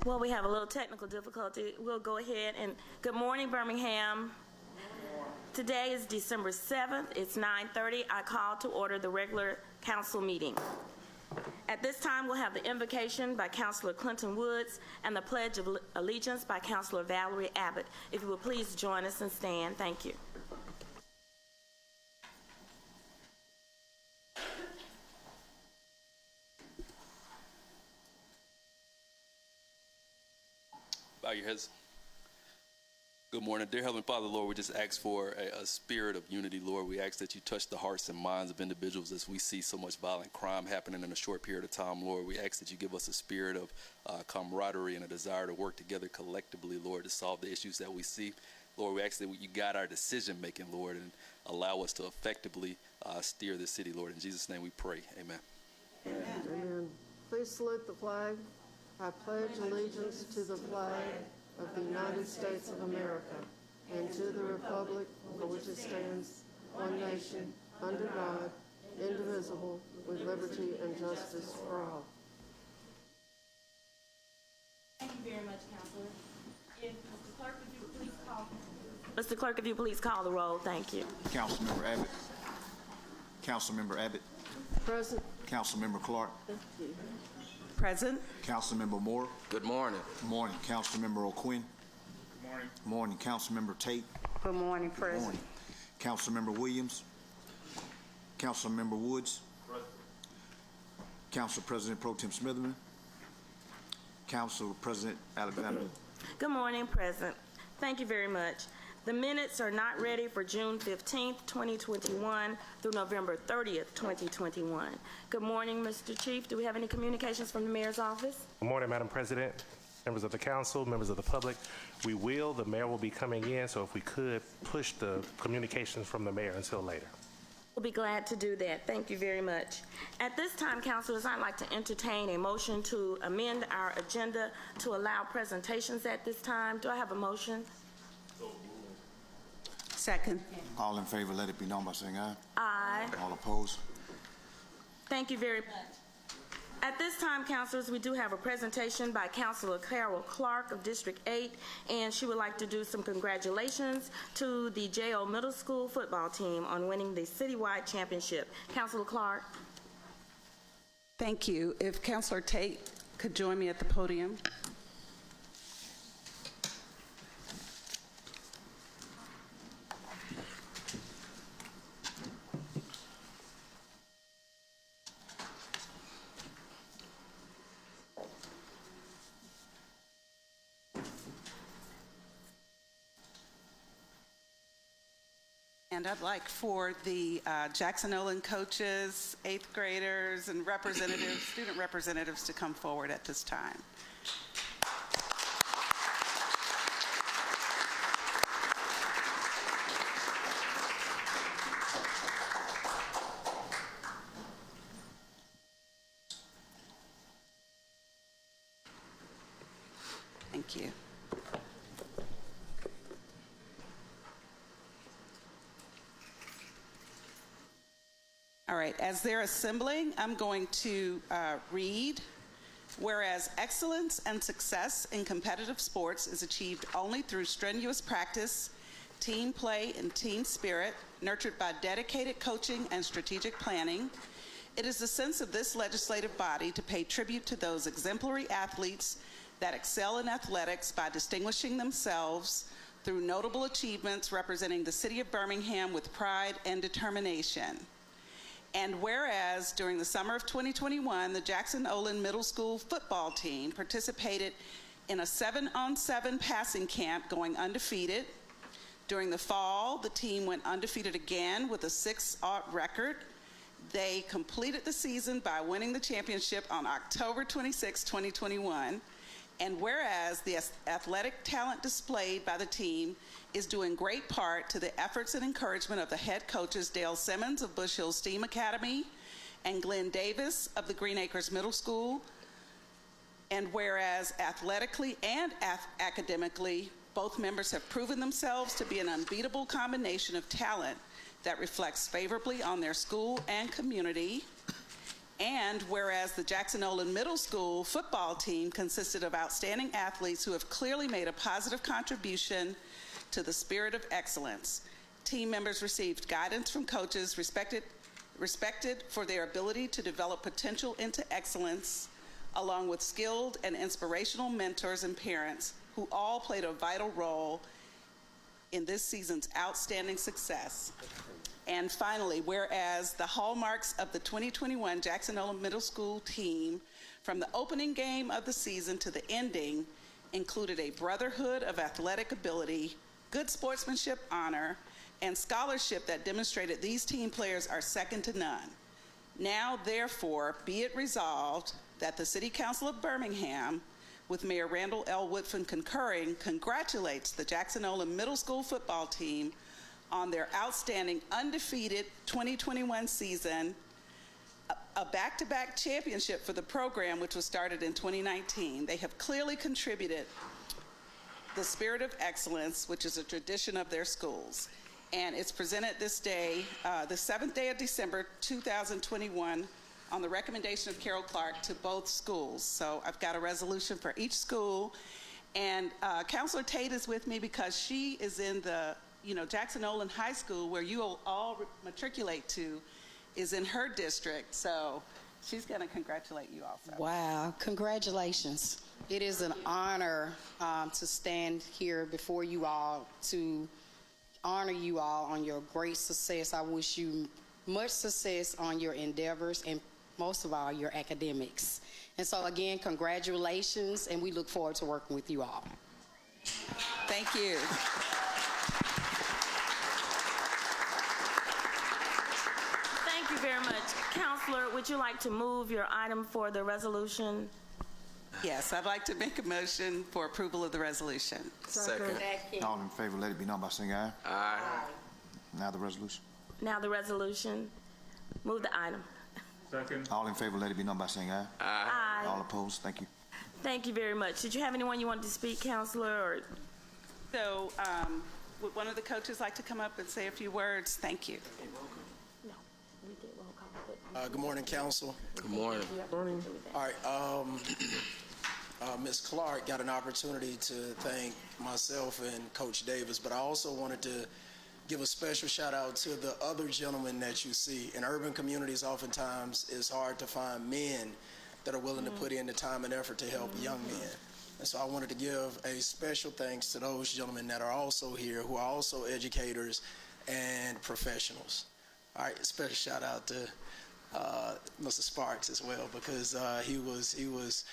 Well, we have a little technical difficulty. We'll go ahead and good morning, Birmingham. Today is December 7th. It's 9:30. I call to order the regular council meeting. At this time, we'll have the invocation by Councilor Clinton Woods and the Pledge of Allegiance by Councilor Valerie Abbott. If you will please join us and stand. Thank you. Bow your heads. Good morning. Dear Heavenly Father, Lord, we just ask for a spirit of unity, Lord. We ask that you touch the hearts and minds of individuals as we see so much violent crime happening in a short period of time, Lord. We ask that you give us a spirit of camaraderie and a desire to work together collectively, Lord, to solve the issues that we see. Lord, we ask that you guide our decision-making, Lord, and allow us to effectively steer this city, Lord. In Jesus' name we pray. Amen. Amen. Amen. Please salute the flag. I pledge allegiance to the flag of the United States of America and to the republic for which it stands, one nation, under God, indivisible, with liberty and justice for all. Thank you very much, Councilor. If Mr. Clerk, if you please call. Mr. Clerk, if you please call the roll. Thank you. Councilmember Abbott. Councilmember Abbott. Present. Councilmember Clark. Thank you. Present. Councilmember Moore. Good morning. Good morning. Councilmember O'Quinn. Good morning. Good morning. Councilmember Tate. Good morning, Good President. morning. Councilmember Williams. Councilmember Woods. Present. Council President Pro Tem Smitherman. Council President Alexander. Good morning, President. Thank you very much. The minutes are not ready for June 15th, 2021 through November 30th, 2021. Good morning, Mr. Chief. Do we have any communications from the Mayor's office? Good morning, Madam President, members of the council, members of the public. The mayor will be coming in, so if we could push the communications from the mayor until later. We'll be glad to do that. Thank you very much. At this time, councilors, I'd like to entertain a motion to amend our agenda to allow presentations at this time. Do I have a motion? Second. All in favor, let it be known by saying aye. Aye. All opposed? Thank you very much. At this time, councilors, we do have a presentation by Councilor Carol Clark of District 8, and she would like to do some congratulations to the J.O. Middle School football team on winning the citywide championship. Councilor Clark. Thank you. If Councilor Tate could join me at the podium. And I'd like for the Jackson Olin coaches, 8th graders, and representatives, student representatives to come forward at this time. Thank you. All right, as they're assembling, I'm going to read, whereas excellence and success in competitive sports is achieved only through strenuous practice, team play, and team spirit, nurtured by dedicated coaching and strategic planning, it is the sense of this legislative body to pay tribute to those exemplary athletes that excel in athletics by distinguishing themselves through notable achievements representing the city of Birmingham with pride and determination. And whereas during the summer of 2021, the Jackson Olin Middle School football team participated in a 7-on-7 passing camp going undefeated. During the fall, the team went undefeated again with a 6-0 record. They completed the season by winning the championship on October 26, 2021. And whereas the athletic talent displayed by the team is due in great part to the efforts and encouragement of the head coaches Dale Simmons of Bush Hill STEAM Academy and Glenn Davis of the Green Acres Middle School, and whereas athletically and academically, both members have proven themselves to be an unbeatable combination of talent that reflects favorably on their school and community, And whereas the Jackson Olin Middle School football team consisted of outstanding athletes who have clearly made a positive contribution to the spirit of excellence. Team members received guidance from coaches respected for their ability to develop potential into excellence, along with skilled and inspirational mentors and parents who all played a vital role in this season's outstanding success. And finally, whereas the hallmarks of the 2021 Jackson Olin Middle School team, from the opening game of the season to the ending, included a brotherhood of athletic ability, good sportsmanship, honor, and scholarship that demonstrated these team players are second to none. Now, therefore, be it resolved that the City Council of Birmingham, with Mayor Randall L. Woodfin concurring, congratulates the Jackson Olin Middle School football team on their outstanding undefeated 2021 season, a back-to-back championship for the program, which was started in 2019. They have clearly contributed the spirit of excellence, which is a tradition of their schools. And it's presented this day, the 7th day of December, 2021, on the recommendation of Carol Clark to both schools. So I've got a resolution for each school. And Counselor Tate is with me because she is in the Jackson Olin High School, where you will all matriculate to, is in her district. So she's going to congratulate you also. Wow, congratulations. It is an honor to stand here before you all to honor you all on your great success. I wish you much success on your endeavors and most of all, your academics. And so again, congratulations, and we look forward to working with you all. Thank you. Thank you very much. Counselor, would you like to move your item for the resolution? Yes, I'd like to make a motion for approval of the resolution. Second. All in favor, let it be known by saying aye. Aye. Now the resolution. Now the resolution. Move the item. Second. All in favor, let it be known by saying aye. Aye. All opposed, thank you. Thank you very much. Did you have anyone you wanted to speak, Counselor? Or So would one of the coaches like to come up and say a few words? Thank you. no, we did roll call. Good morning, Council. Good morning. All right, Ms. Clark got an opportunity to thank myself and Coach Davis, but I also wanted to give a special shout out to the other gentlemen that you see. In urban communities, oftentimes it's hard to find men that are willing to put in the time and effort to help young men. And so I wanted to give a special thanks to those gentlemen that are also here, who are also educators and professionals. All right, special shout out to Mr. Sparks as well, because he was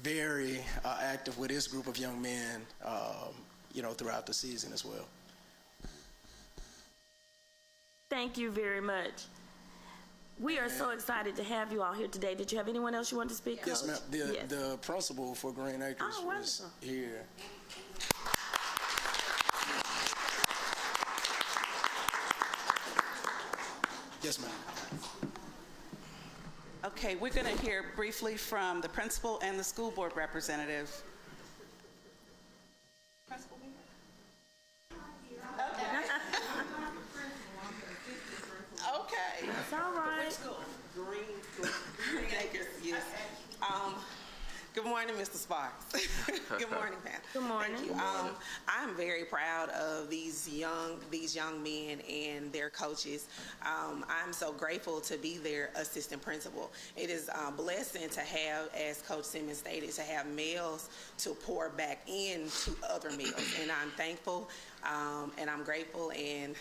very active with his group of young men, throughout the season as well. Thank you very much. We are so excited to have you all here today. Did you have anyone else you want to speak, Coach? Yes, ma'am. Yes. The principal for Green Acres was wonderful. here. Yes, ma'am. Okay, we're going to hear briefly from the principal and the school board representative. Principal here? Okay. It's all right. Green Acres, yes. Good morning, Mr. Sparks. Good morning, Pam. Good morning. Thank you. I'm very proud of these young men and their coaches. I'm so grateful to be their assistant principal. It is a blessing to have, as Coach Simmons stated, to have males to pour back into other males, and I'm thankful and I'm grateful. And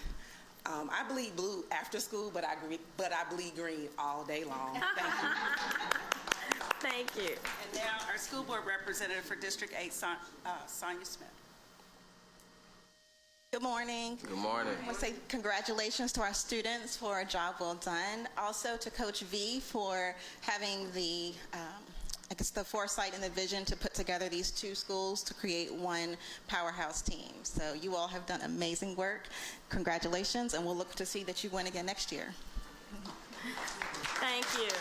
I bleed blue after school, but I bleed green all day long. Thank you. Thank you. And now our school board representative for District 8, Sonia Smith. Good morning. Good morning. I want to say congratulations to our students for a job well done. Also to Coach V for having the foresight and the vision to put together these two schools to create one powerhouse team. So you all have done amazing work. Congratulations, and we'll look to see that you win again next year. Thank you.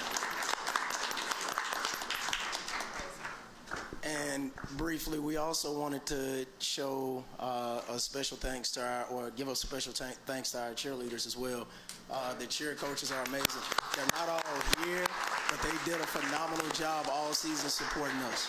And briefly, we also wanted to show a special thanks to give a special thanks to our cheerleaders as well. The cheer coaches are amazing. They're not all here, but They did a phenomenal job all season supporting us.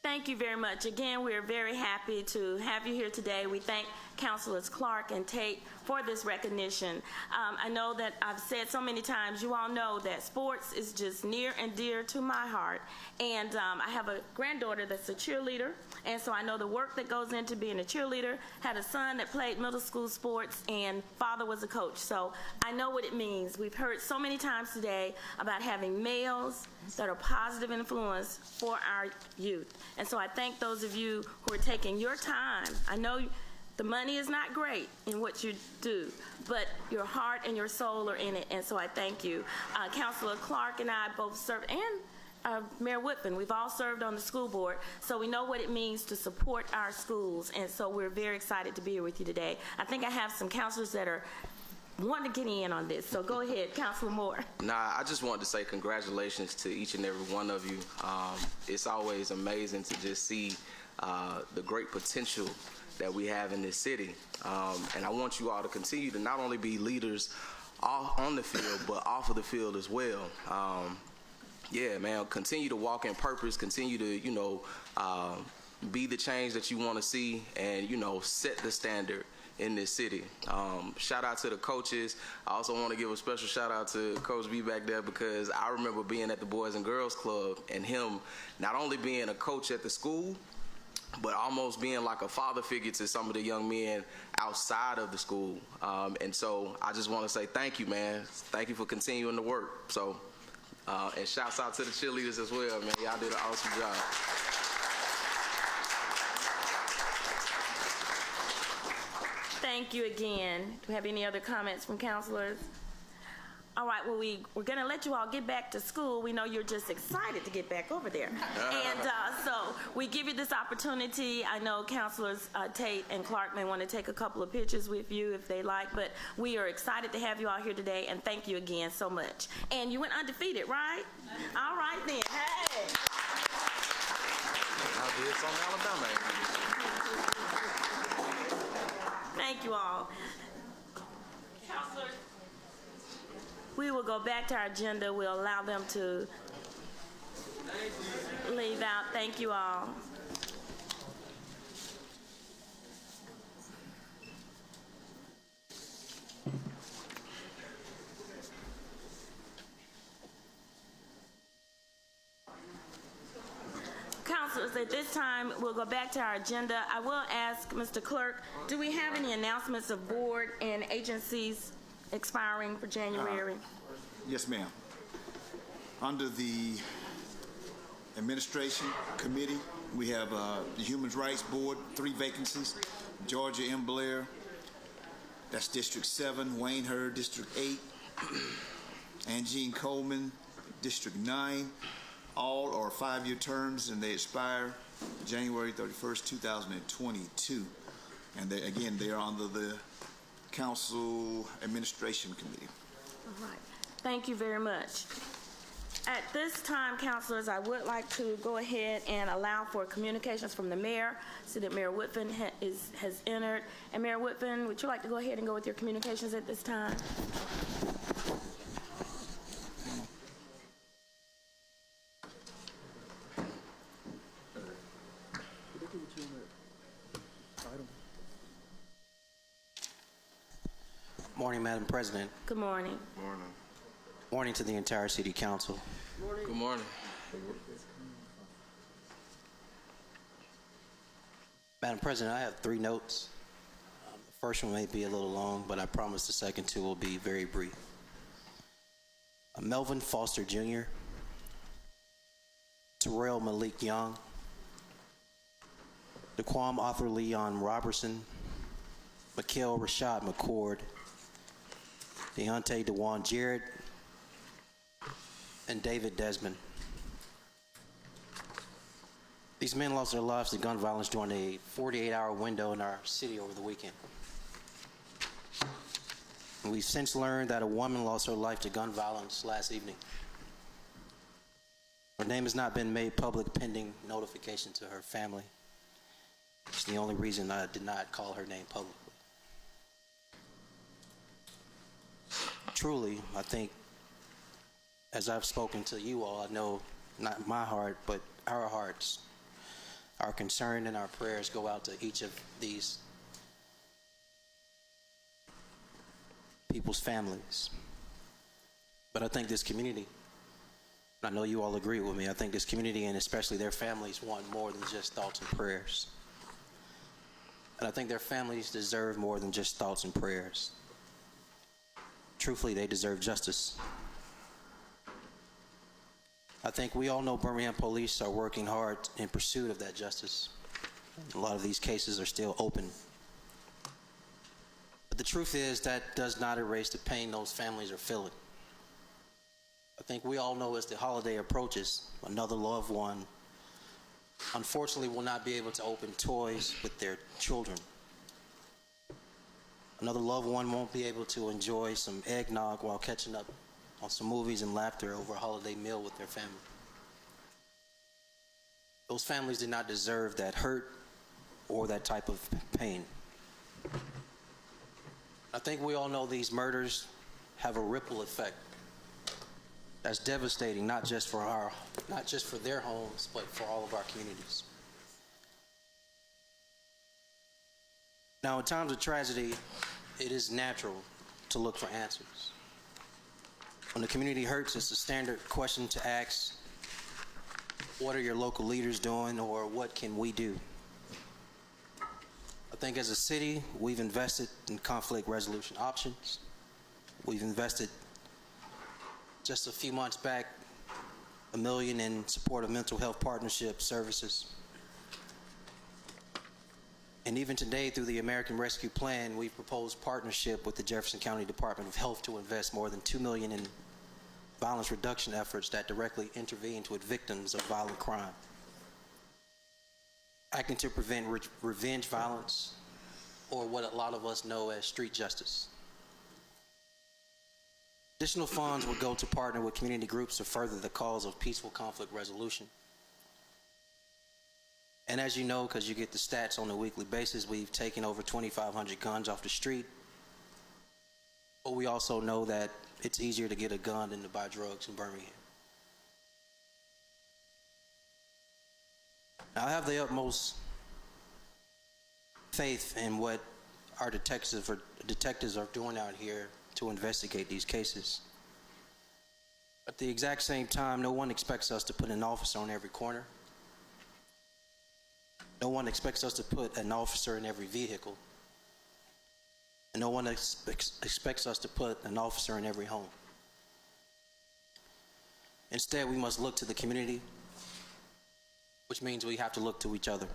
Thank you very much. Again, we are very happy to have you here today. We thank Councilors Clark and Tate for this recognition. I know that I've said so many times, you all know that sports is just near and dear to my heart. And I have a granddaughter that's a cheerleader, and so I know the work that goes into being a cheerleader. Had a son that played middle school sports, and father was a coach. So I know what it means. We've heard so many times today about having males that are positive influence for our youth. And so I thank those of you who are taking your time. I know the money is not great in what you do, but your heart and your soul are in it, and so I thank you. Councilor Clark and I both served, and Mayor Whitman, we've all served on the school board, so we know what it means to support our schools, and so we're very excited to be here with you today. I think I have some counselors that are wanting to get in on this, so go ahead, Councilor Moore. I just wanted to say congratulations to each and every one of you. It's always amazing to just see the great potential that we have in this city. And I want you all to continue to not only be leaders on the field, but off of the field as well. Yeah, man, continue to walk in purpose, continue to, be the change that you want to see, and, set the standard in this city. Shout out to the coaches. I also want to give a special shout out to Coach B back there, because I remember being at the Boys and Girls Club and him not only being a coach at the school, but almost being like a father figure to some of the young men outside of the school. And so I just want to say thank you, man. Thank you for continuing to work. So, and shouts out to the cheerleaders as well, man. Y'all did an awesome job. Thank you again. Do we have any other comments from counselors? All right, well, we're going to let you all get back to school. We know you're just excited to get back over there. And so we give you this opportunity. I know Councilors Tate and Clark may want to take a couple of pictures with you if they like, but we are excited to have you all here today, and thank you again so much. And you went undefeated, right? All right, then. Hey. I did something Alabama. Thank you all. Councilors, we will go back to our agenda. We'll allow them to leave out. Thank you all. Councilors, at this time, we'll go back to our agenda. I will ask Mr. Clerk, do we have any announcements of board and agencies expiring for January? Yes, ma'am. Under the Administration Committee, we have the Human Rights Board, 3 vacancies. Georgia M. Blair, that's District 7. Wayne Hurd, District 8. Angine Coleman, District 9. All are 5-year terms, and they expire January 31st, 2022. And they are under the Council Administration Committee. All right. Thank you very much. At this time, councilors, I would like to go ahead and allow for communications from the mayor. See that Mayor Whitman has entered. And Mayor Whitman, would you like to go ahead and go with your communications at this time? Morning, Madam President. Good morning. Morning. Morning to the entire City Council. Good morning. Madam President, I have 3 notes. The first one may be a little long, but I promise the second 2 will be very brief. Melvin Foster Jr., Terrell Malik Young, Daquam Arthur Leon Robertson, Mikael Rashad McCord, Deontay DeJuan Jarrett, and David Desmond. These men lost their lives to gun violence during a 48-hour window in our city over the weekend. And we've since learned that a woman lost her life to gun violence last evening. Her name has not been made public pending notification to her family. It's the only reason I did not call her name publicly. truly, I think, as I've spoken to you all, I know not my heart, but our hearts, our concern and our prayers go out to each of these people's families. But I think this community, I know you all agree with me, I think this community and especially their families want more than just thoughts and prayers. And I think their families deserve more than just thoughts and prayers. Truthfully, they deserve justice. I think we all know Birmingham police are working hard in pursuit of that justice. A lot of these cases are still open. But the truth is that does not erase the pain those families are feeling. I think we all know as the holiday approaches, another loved one unfortunately will not be able to open toys with their children. Another loved one won't be able to enjoy some eggnog while catching up on some movies and laughter over a holiday meal with their family. Those families did not deserve that hurt or that type of pain. I think we all know these murders have a ripple effect that's devastating, not just for their homes, but for all of our communities. Now, in times of tragedy, it is natural to look for answers. When the community hurts, it's a standard question to ask, what are your local leaders doing, or what can we do? I think as a city, we've invested in conflict resolution options. We've invested just a few months back $1 million in support of mental health partnership services. And even today, through the American Rescue Plan, we've proposed partnership with the Jefferson County Department of Health to invest more than $2 million in violence reduction efforts that directly intervene with victims of violent crime, acting to prevent revenge violence, or what a lot of us know as street justice. Additional funds would go to partner with community groups to further the cause of peaceful conflict resolution. And as you know, because you get the stats on a weekly basis, we've taken over 2,500 guns off the street. But we also know that it's easier to get a gun than to buy drugs in Birmingham. Now, I have the utmost faith in what our detectives are doing out here to investigate these cases. At the exact same time, no one expects us to put an officer on every corner. No one expects us to put an officer in every vehicle. And no one expects us to put an officer in every home. Instead, we must look to the community, which means we have to look to each other.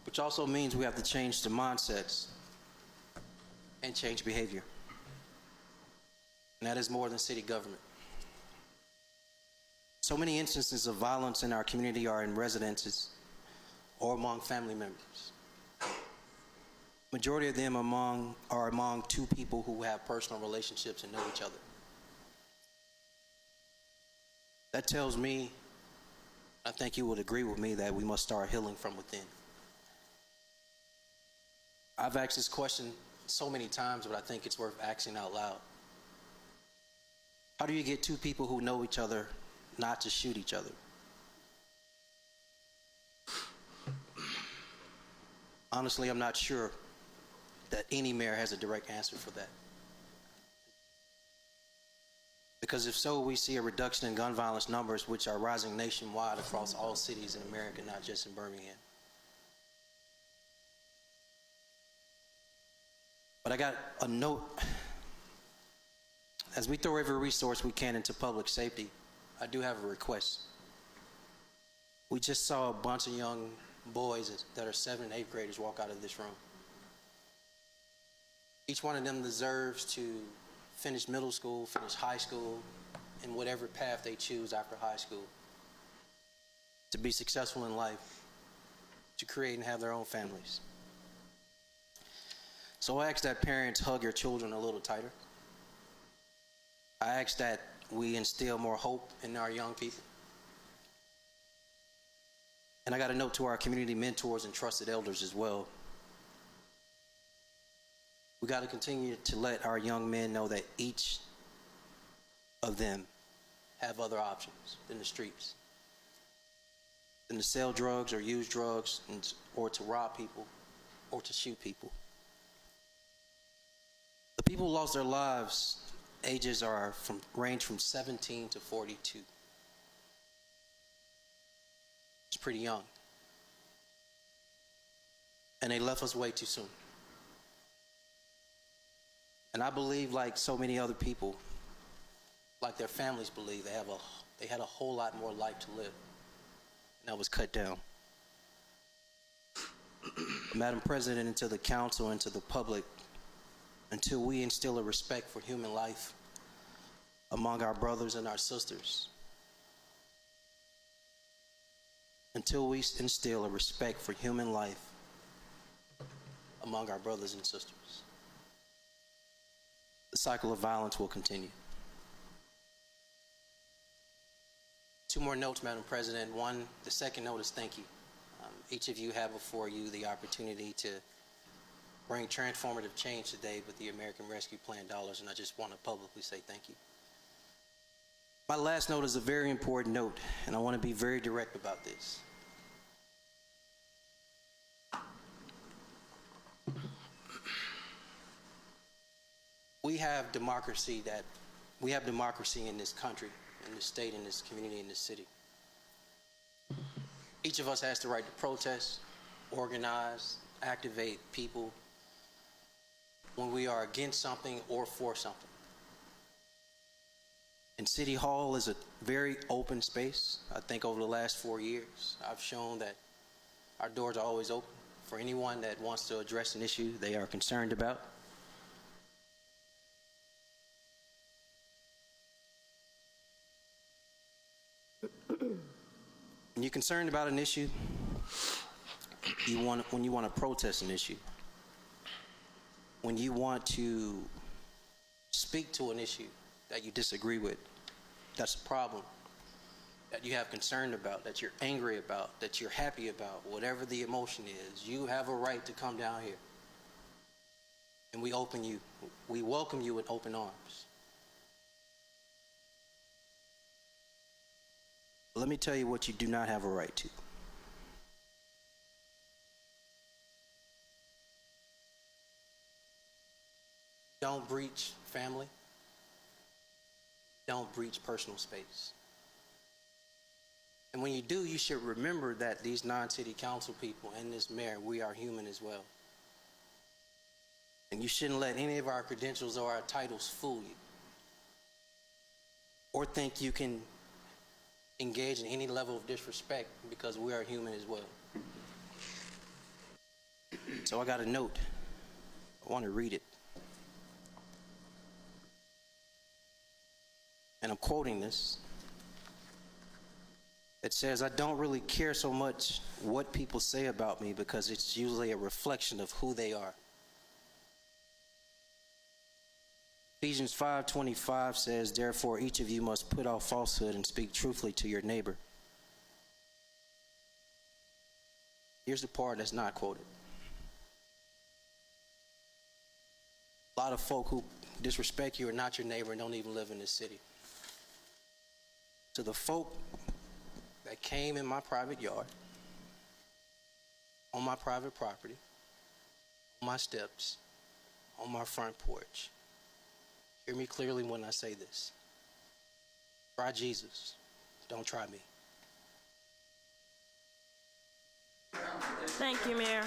Which also means we have to change the mindsets and change behavior. And that is more than city government. So many instances of violence in our community are in residences or among family members. Majority of them are among two people who have personal relationships and know each other. That tells me, I think you would agree with me, that we must start healing from within. I've asked this question so many times, but I think it's worth asking out loud. How do you get two people who know each other not to shoot each other? Honestly, I'm not sure that any mayor has a direct answer for that. Because if so, we see a reduction in gun violence numbers, which are rising nationwide across all cities in America, not just in Birmingham. But I got a note. As we throw every resource we can into public safety, I do have a request. We just saw a bunch of young boys that are 7th and 8th graders walk out of this room. Each one of them deserves to finish middle school, finish high school, and whatever path they choose after high school, to be successful in life, to create and have their own families. So I ask that parents hug your children a little tighter. I ask that we instill more hope in our young people. And I got a note to our community mentors and trusted elders as well. We got to continue to let our young men know that each of them have other options than the streets, than to sell drugs or use drugs, or to rob people or to shoot people. The people who lost their lives, ages range from 17 to 42. It's pretty young. And they left us way too soon. And I believe, like so many other people, like their families believe, they had a whole lot more life to live. And that was cut down. Madam President, and to the council and to the public, until we instill a respect for human life among our brothers and our sisters, until we instill a respect for human life among our brothers and sisters, the cycle of violence will continue. 2 more notes, Madam President. One, the second note is thank you. Each of you have before you the opportunity to bring transformative change today with the American Rescue Plan dollars, and I just want to publicly say thank you. My last note is a very important note, and I want to be very direct about this. We have democracy in this country, in this state, in this community, in this city. Each of us has the right to protest, organize, activate people when we are against something or for something. And City Hall is a very open space. I think over the last 4 years, I've shown that our doors are always open for anyone that wants to address an issue they are concerned about. When you're concerned about an issue, when you want to protest an issue, when you want to speak to an issue that you disagree with, that's a problem, that you have concern about, that you're angry about, that you're happy about, whatever the emotion is, you have a right to come down here. And we welcome you with open arms. Let me tell you what you do not have a right to. Don't breach family. Don't breach personal space. And when you do, you should remember that these non-city council people and this mayor, we are human as well. And you shouldn't let any of our credentials or our titles fool you, or think you can engage in any level of disrespect, because we are human as well. So I got a note. I want to read it. And I'm quoting this. It says, "I don't really care so much what people say about me, because it's usually a reflection of who they are." Ephesians 5:25 says, "Therefore each of you must put off falsehood and speak truthfully to your neighbor." Here's the part that's not quoted. A lot of folk who disrespect you are not your neighbor and don't even live in this city. To the folk that came in my private yard, on my private property, on my steps, on my front porch, hear me clearly when I say this. Try Jesus. Don't try me. Thank you, Mayor.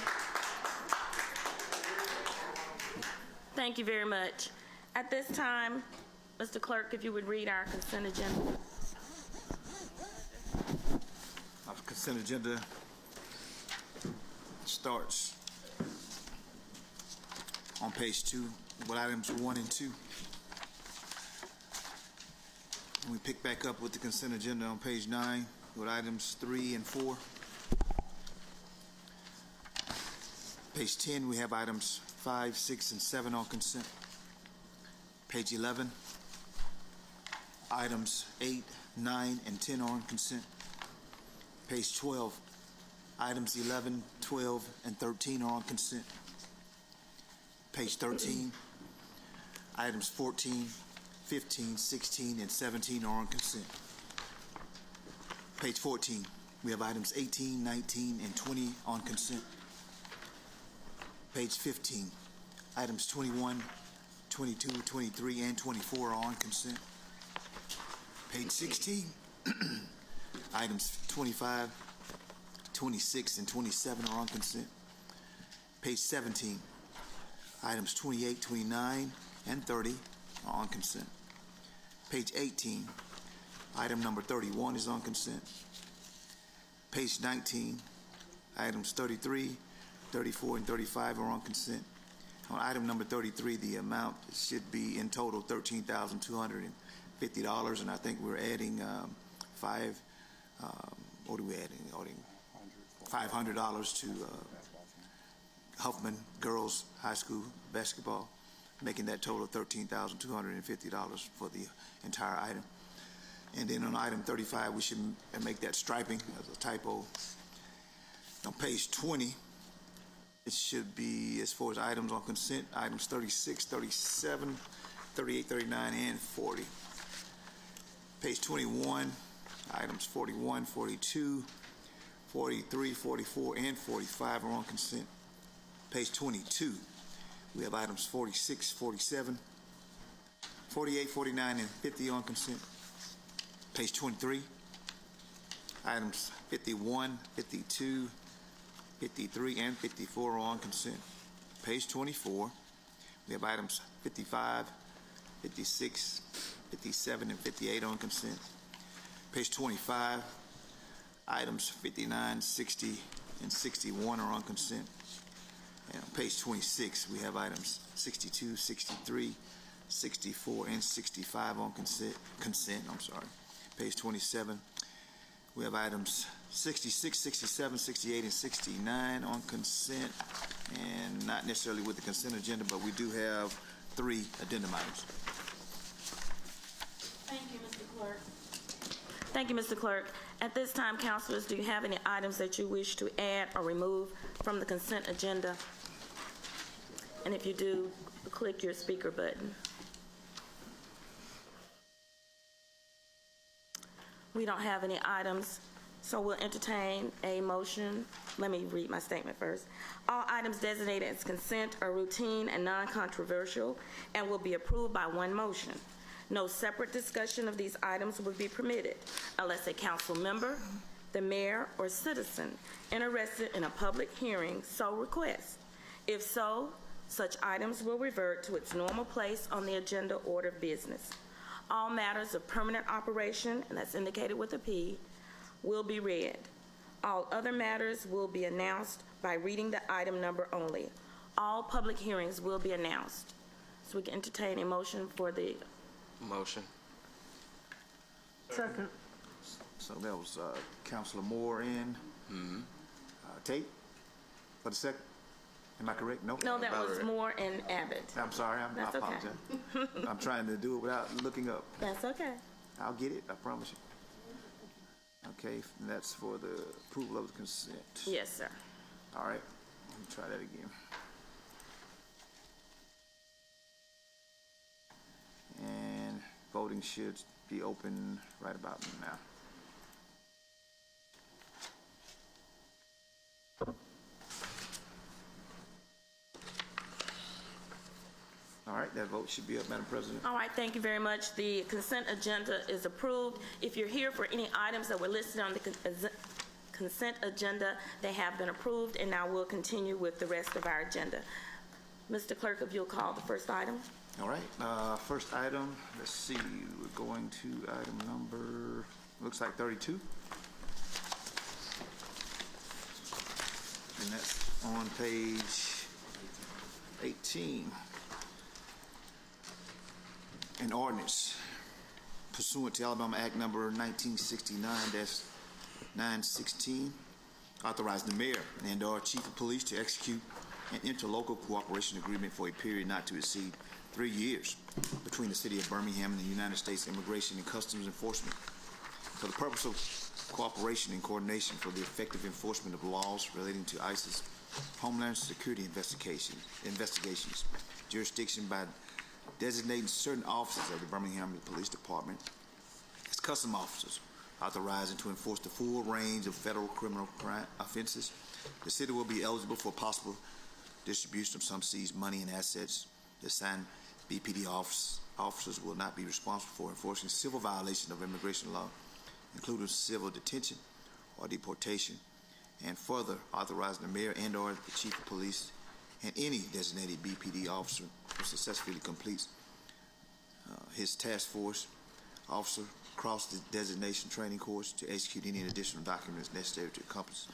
Thank you very much. At this time, Mr. Clerk, if you would read our consent agenda. Our consent agenda starts on page 2 with items 1 and 2. And we pick back up with the consent agenda on page 9 with items 3 and 4. Page 10, we have items 5, 6, and 7 on consent. Page 11, items 8, 9, and 10 on consent. Page 12, items 11, 12, and 13 are on consent. Page 13, items 14, 15, 16, and 17 are on consent. Page 14, we have items 18, 19, and 20 on consent. Page 15, items 21, 22, 23, and 24 are on consent. Page 16, items 25, 26, and 27 are on consent. Page 17, items 28, 29, and 30 are on consent. Page 18, item number 31 is on consent. Page 19, items 33, 34, and 35 are on consent. On item number 33, the amount should be in total $13,250, and I think we're adding what are we adding? $500 to Huffman Girls High School basketball, making that total of $13,250 for the entire item. And then on item 35, we should make that striping as a typo. On page 20, it should be, as far as items on consent, items 36, 37, 38, 39, and 40. Page 21, items 41, 42, 43, 44, and 45 are on consent. Page 22, we have items 46, 47, 48, 49, and 50 on consent. Page 23, items 51, 52, 53, and 54 are on consent. Page 24, we have items 55, 56, 57, and 58 on consent. Page 25, items 59, 60, and 61 are on consent. And on page 26, we have items 62, 63, 64, and 65 on consent. Page 27, we have items 66, 67, 68, and 69 on consent, and not necessarily with the consent agenda, but we do have 3 addendum items. Thank you, Mr. Clerk. Thank you, Mr. Clerk. At this time, councilors, do you have any items that you wish to add or remove from the consent agenda? And if you do, click your speaker button. We don't have any items, so we'll entertain a motion. Let me read my statement first. All items designated as consent are routine and non-controversial and will be approved by one motion. No separate discussion of these items will be permitted unless a council member, the mayor, or citizen interested in a public hearing so requests. If so, such items will revert to its normal place on the agenda order of business. All matters of permanent operation, and that's indicated with a P, will be read. All other matters will be announced by reading the item number only. All public hearings will be announced. So we can entertain a motion for the... Motion. Second. So that was Councilor Moore and Tate for the second. Am I correct? Nope. No, that was Moore and Abbott. I'm sorry. I That's okay. apologize. I'm trying to do it without looking up. That's okay. I'll get it. I promise you. Okay, and that's for the approval of the consent. Yes, sir. All right. Let me try that again. And voting should be open right about now. All right, that vote should be up, Madam President. All right, thank you very much. The consent agenda is approved. If you're here for any items that were listed on the consent agenda, they have been approved, and now we'll continue with the rest of our agenda. Mr. Clerk, if you'll call the first item. All right, first item, let's see, we're going to item number, looks like 32. And that's on page 18. An ordinance pursuant to Alabama Act number 1969-916, authorizing the mayor and/or chief of police to execute an interlocal cooperation agreement for a period not to exceed 3 years between the city of Birmingham and the United States Immigration and Customs Enforcement for the purpose of cooperation and coordination for the effective enforcement of laws relating to ICE's Homeland Security investigations, jurisdiction by designating certain officers of the Birmingham Police Department as custom officers, authorizing to enforce the full range of federal criminal crime offenses. The city will be eligible for possible distribution of some seized money and assets. The assigned BPD officers will not be responsible for enforcing civil violations of immigration law, including civil detention or deportation, and further authorizing the mayor and/or the chief of police and any designated BPD officer who successfully completes his task force officer cross the designation training course to execute any additional documents necessary to accomplish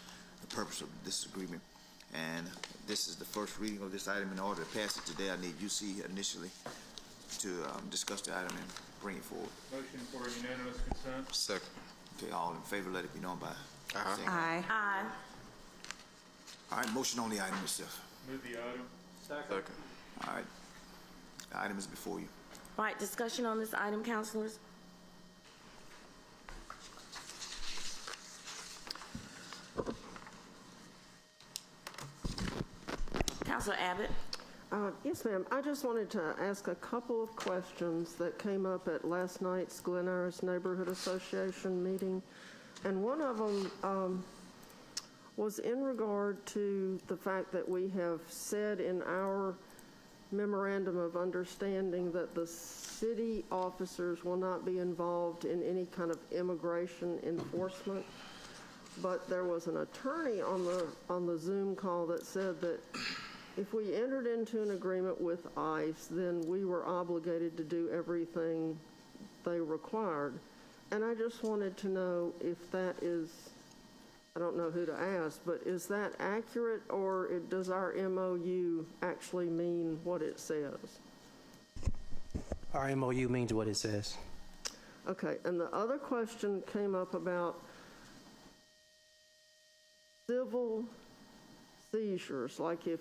the purpose of this agreement. And this is the first reading of this item. In order to pass it today, I need UC initially to discuss the item and bring it forward. Motion for unanimous consent. Second. Okay, all in favor, let it be known by saying Aye. Aye. All right, motion on the item itself. Move the item. Second. All right, the item is before you. All right, discussion on this item, councilors? Councilor Abbott? Yes, ma'am. I just wanted to ask a couple of questions that came up at last night's Glen Iris Neighborhood Association meeting. And one of them was in regard to the fact that we have said in our memorandum of understanding that the city officers will not be involved in any kind of immigration enforcement. But there was an attorney on the Zoom call that said that if we entered into an agreement with ICE, then we were obligated to do everything they required. And I just wanted to know if that is, I don't know who to ask, but is that accurate, or does our MOU actually mean what it says? Our MOU means what it says. Okay, and the other question came up about civil seizures, like if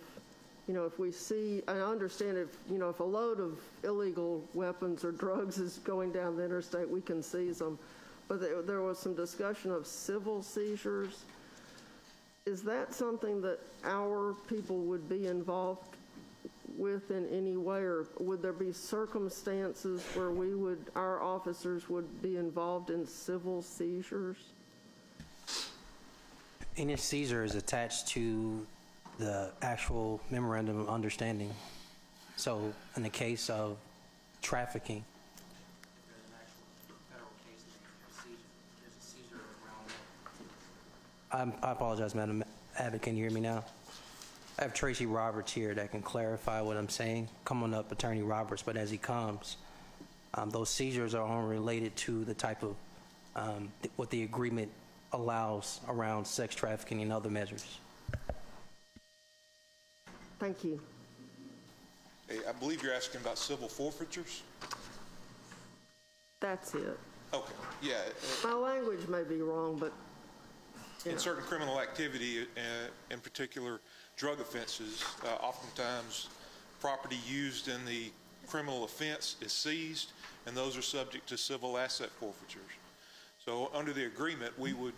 we see, I understand if a load of illegal weapons or drugs is going down the interstate, we can seize them. But there was some discussion of civil seizures. Is that something that our people would be involved with in any way, or would there be circumstances where our officers would be involved in civil seizures? Any seizure is attached to the actual memorandum of understanding. So in the case of trafficking, there's an actual federal case name, there's a seizure around that. I apologize, Madam Abbott, can you hear me now? I have Tracy Roberts here that can clarify what I'm saying. Come on up, Attorney Roberts, but as he comes, those seizures are only related to the type of, what the agreement allows around sex trafficking and other measures. Thank you. Hey, I believe you're asking about civil forfeitures? That's it. Okay, yeah. My language may be wrong, but In certain criminal activity, in particular drug offenses, oftentimes property used in the criminal offense is seized, and those are subject to civil asset forfeitures. So under the agreement, we would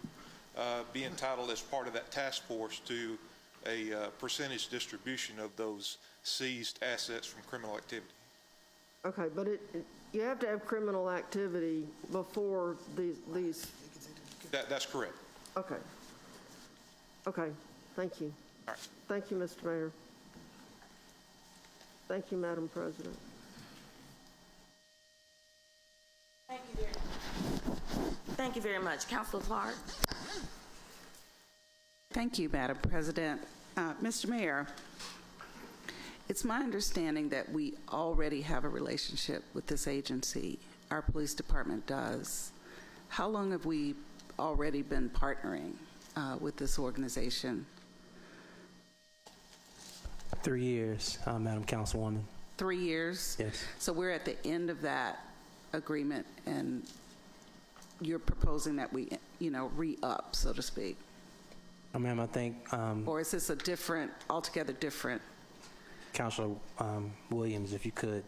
be entitled as part of that task force to a percentage distribution of those seized assets from criminal activity. Okay, but you have to have criminal activity before these. That's correct. Okay. Okay, thank you. All right. Thank you, Mr. Mayor. Thank you, Madam President. Thank you very much. Councilor Clark? Thank you, Madam President. Mr. Mayor, it's my understanding that we already have a relationship with this agency. Our police department does. How long have we already been partnering with this organization? 3 years, Madam Councilwoman. 3 years? Yes. So we're at the end of that agreement, and you're proposing that we, re-up, so to speak? Ma'am, I think... or is this a altogether different? Councilor Williams, if you could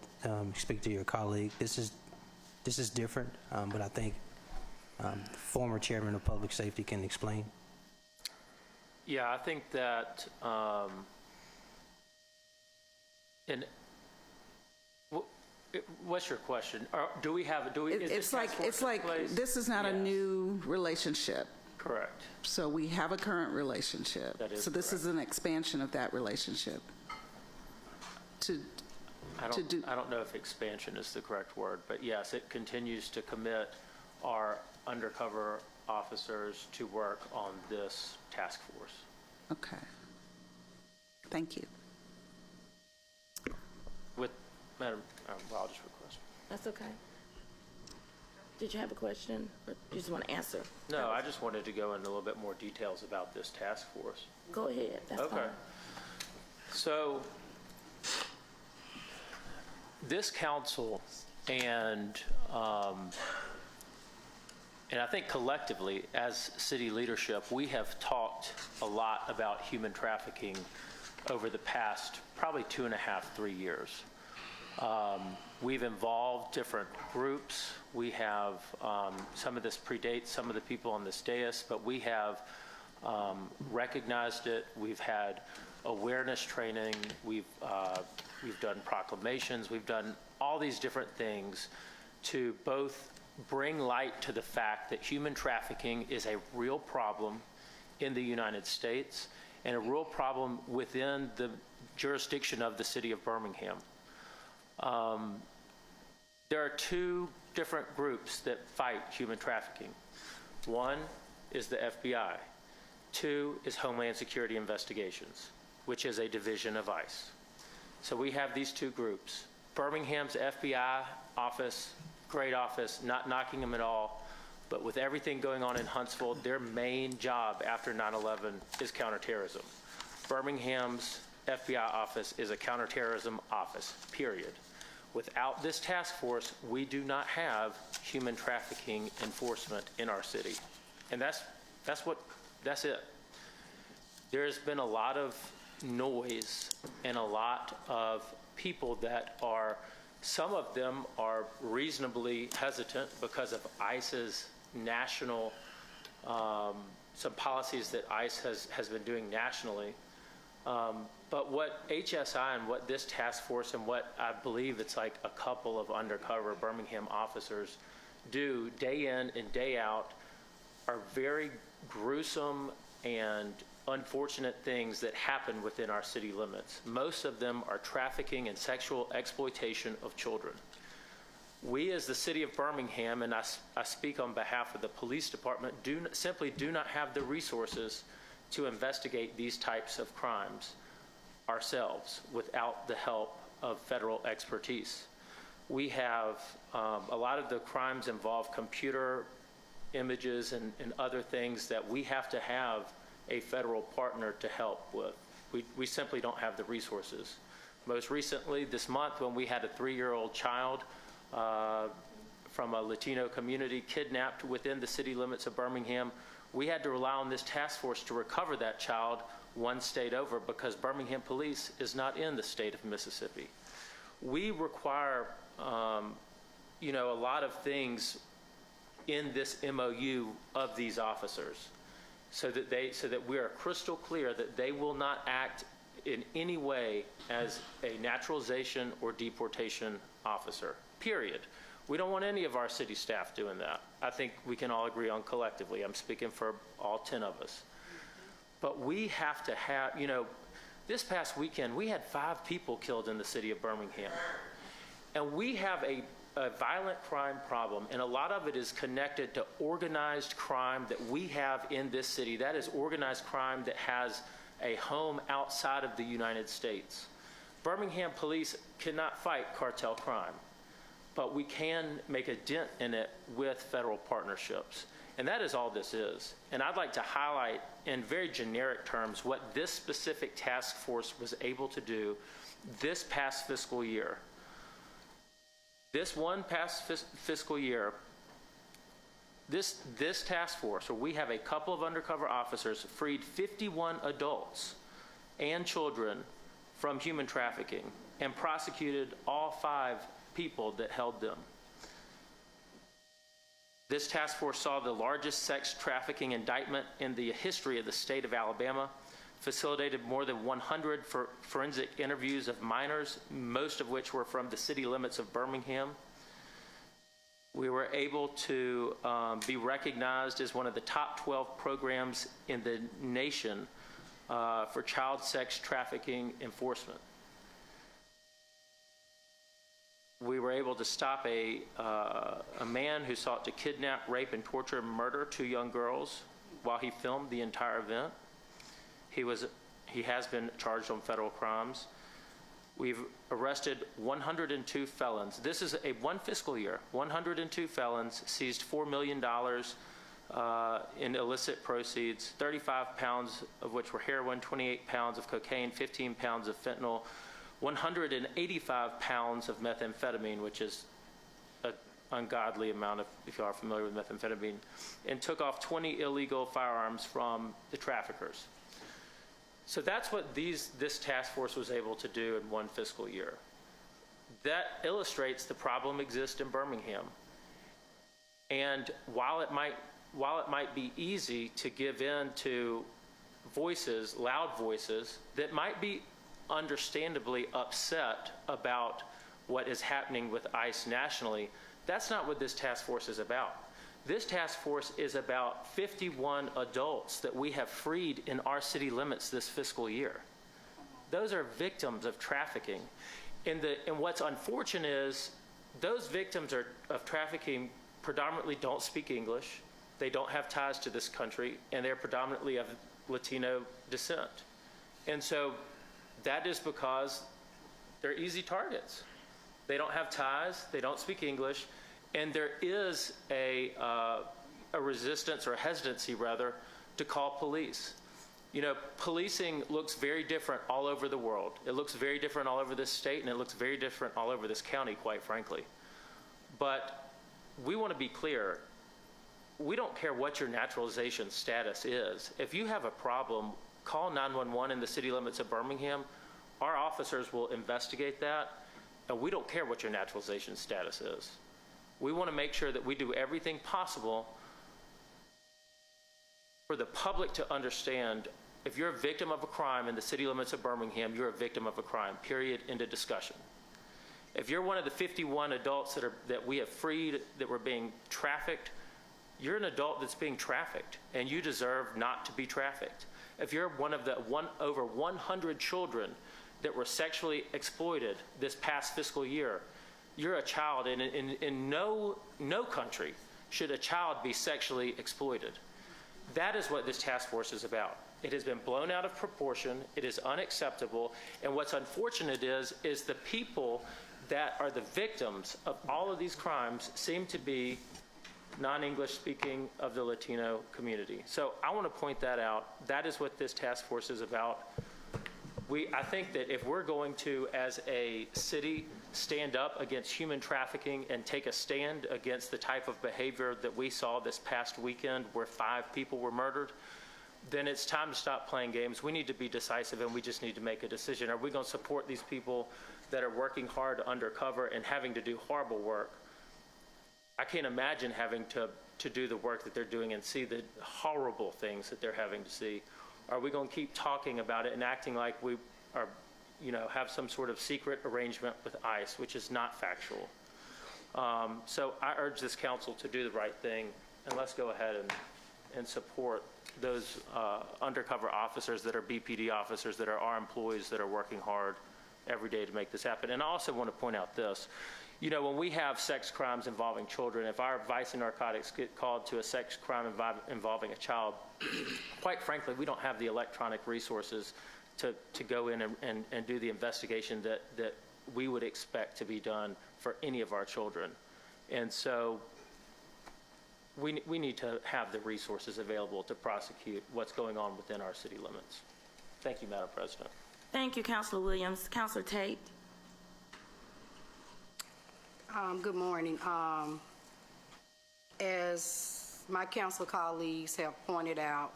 speak to your colleague. This is different, but I think former chairman of public safety can explain. Yeah, I think that, what's your question? Do we have, is It's the like, task force it's in like, place? this is not a Yes. new relationship. Correct. So we have a current relationship. That is So this correct. is an expansion of that relationship. I don't know if expansion is the correct word, but yes, it continues to commit our undercover officers to work on this task force. Okay. Thank you. With, Madam, well, I'll just request. That's okay. Did you have a question, or you just want to answer? No, I just wanted to go into a little bit more details about this task force. Go ahead, that's fine. Okay. So, this council and I think collectively as city leadership, we have talked a lot about human trafficking over the past probably 2.5, 3 years. We've involved different groups. We have, some of this predates some of the people on this dais, but we have recognized it. We've had awareness training. We've done proclamations. We've done all these different things to both bring light to the fact that human trafficking is a real problem in the United States and a real problem within the jurisdiction of the city of Birmingham. There are two different groups that fight human trafficking. One is the FBI. Two is Homeland Security Investigations, which is a division of ICE. So we have these two groups. Birmingham's FBI office, great office, not knocking them at all, but with everything going on in Huntsville, their main job after 9/11 is counterterrorism. Birmingham's FBI office is a counterterrorism office, period. Without this task force, we do not have human trafficking enforcement in our city. And that's it. There's been a lot of noise and a lot of people that are, some of them are reasonably hesitant because of ICE's national, some policies that ICE has been doing nationally. But what HSI and what this task force and what I believe it's like a couple of undercover Birmingham officers do day in and day out are very gruesome and unfortunate things that happen within our city limits. Most of them are trafficking and sexual exploitation of children. We as the city of Birmingham, and I speak on behalf of the police department, simply do not have the resources to investigate these types of crimes ourselves without the help of federal expertise. We have, a lot of the crimes involve computer images and other things that we have to have a federal partner to help with. We simply don't have the resources. Most recently, this month, when we had a 3-year-old child from a Latino community kidnapped within the city limits of Birmingham, we had to rely on this task force to recover that child one state over because Birmingham police is not in the state of Mississippi. We require, a lot of things in this MOU of these officers so that we are crystal clear that they will not act in any way as a naturalization or deportation officer, period. We don't want any of our city staff doing that. I think we can all agree on collectively. I'm speaking for all 10 of us. But we have to have, this past weekend, we had 5 people killed in the city of Birmingham. And we have a violent crime problem, and a lot of it is connected to organized crime that we have in this city. That is organized crime that has a home outside of the United States. Birmingham police cannot fight cartel crime, but we can make a dent in it with federal partnerships. And that is all this is. And I'd like to highlight in very generic terms what this specific task force was able to do this past fiscal year. This one past fiscal year, this task force, where we have a couple of undercover officers, freed 51 adults and children from human trafficking and prosecuted all 5 people that held them. This task force saw the largest sex trafficking indictment in the history of the state of Alabama, facilitated more than 100 forensic interviews of minors, most of which were from the city limits of Birmingham. We were able to be recognized as one of the top 12 programs in the nation for child sex trafficking enforcement. We were able to stop a man who sought to kidnap, rape, and torture and murder 2 young girls while he filmed the entire event. He has been charged on federal crimes. We've arrested 102 felons. This is one fiscal year. 102 felons, seized $4 million in illicit proceeds, 35 pounds of which were heroin, 28 pounds of cocaine, 15 pounds of fentanyl, 185 pounds of methamphetamine, which is an ungodly amount if you are familiar with methamphetamine, and took off 20 illegal firearms from the traffickers. So that's what this task force was able to do in one fiscal year. That illustrates the problem exists in Birmingham. And while it might be easy to give in to voices, loud voices, that might be understandably upset about what is happening with ICE nationally, that's not what this task force is about. This task force is about 51 adults that we have freed in our city limits this fiscal year. Those are victims of trafficking. And what's unfortunate is those victims of trafficking predominantly don't speak English, they don't have ties to this country, and they're predominantly of Latino descent. And so that is because they're easy targets. They don't have ties, they don't speak English, and there is a resistance, or a hesitancy rather, to call police. You know, policing looks very different all over the world. It looks very different all over this state, and it looks very different all over this county, quite frankly. But we want to be clear. We don't care what your naturalization status is. If you have a problem, call 911 in the city limits of Birmingham. Our officers will investigate that, and we don't care what your naturalization status is. We want to make sure that we do everything possible for the public to understand if you're a victim of a crime in the city limits of Birmingham, you're a victim of a crime, period, end of discussion. If you're one of the 51 adults that we have freed that were being trafficked, you're an adult that's being trafficked, and you deserve not to be trafficked. If you're one of the over 100 children that were sexually exploited this past fiscal year, you're a child, and in no country should a child be sexually exploited. That is what this task force is about. It has been blown out of proportion. It is unacceptable. And what's unfortunate is the people that are the victims of all of these crimes seem to be non-English speaking of the Latino community. So I want to point that out. That is what this task force is about. I think that if we're going to, as a city, stand up against human trafficking and take a stand against the type of behavior that we saw this past weekend where 5 people were murdered, then it's time to stop playing games. We need to be decisive, and we just need to make a decision. Are we going to support these people that are working hard undercover and having to do horrible work? I can't imagine having to do the work that they're doing and see the horrible things that they're having to see. Are we going to keep talking about it and acting like we are, have some sort of secret arrangement with ICE, which is not factual? So I urge this council to do the right thing, and let's go ahead and support those undercover officers that are BPD officers, that are our employees, that are working hard every day to make this happen. And I also want to point out this. When we have sex crimes involving children, if our vice and narcotics get called to a sex crime involving a child, quite frankly, we don't have the electronic resources to go in and do the investigation that we would expect to be done for any of our children. And so we need to have the resources available to prosecute what's going on within our city limits. Thank you, Madam President. Thank you, Councilor Williams. Councilor Tate. Good morning. As my council colleagues have pointed out,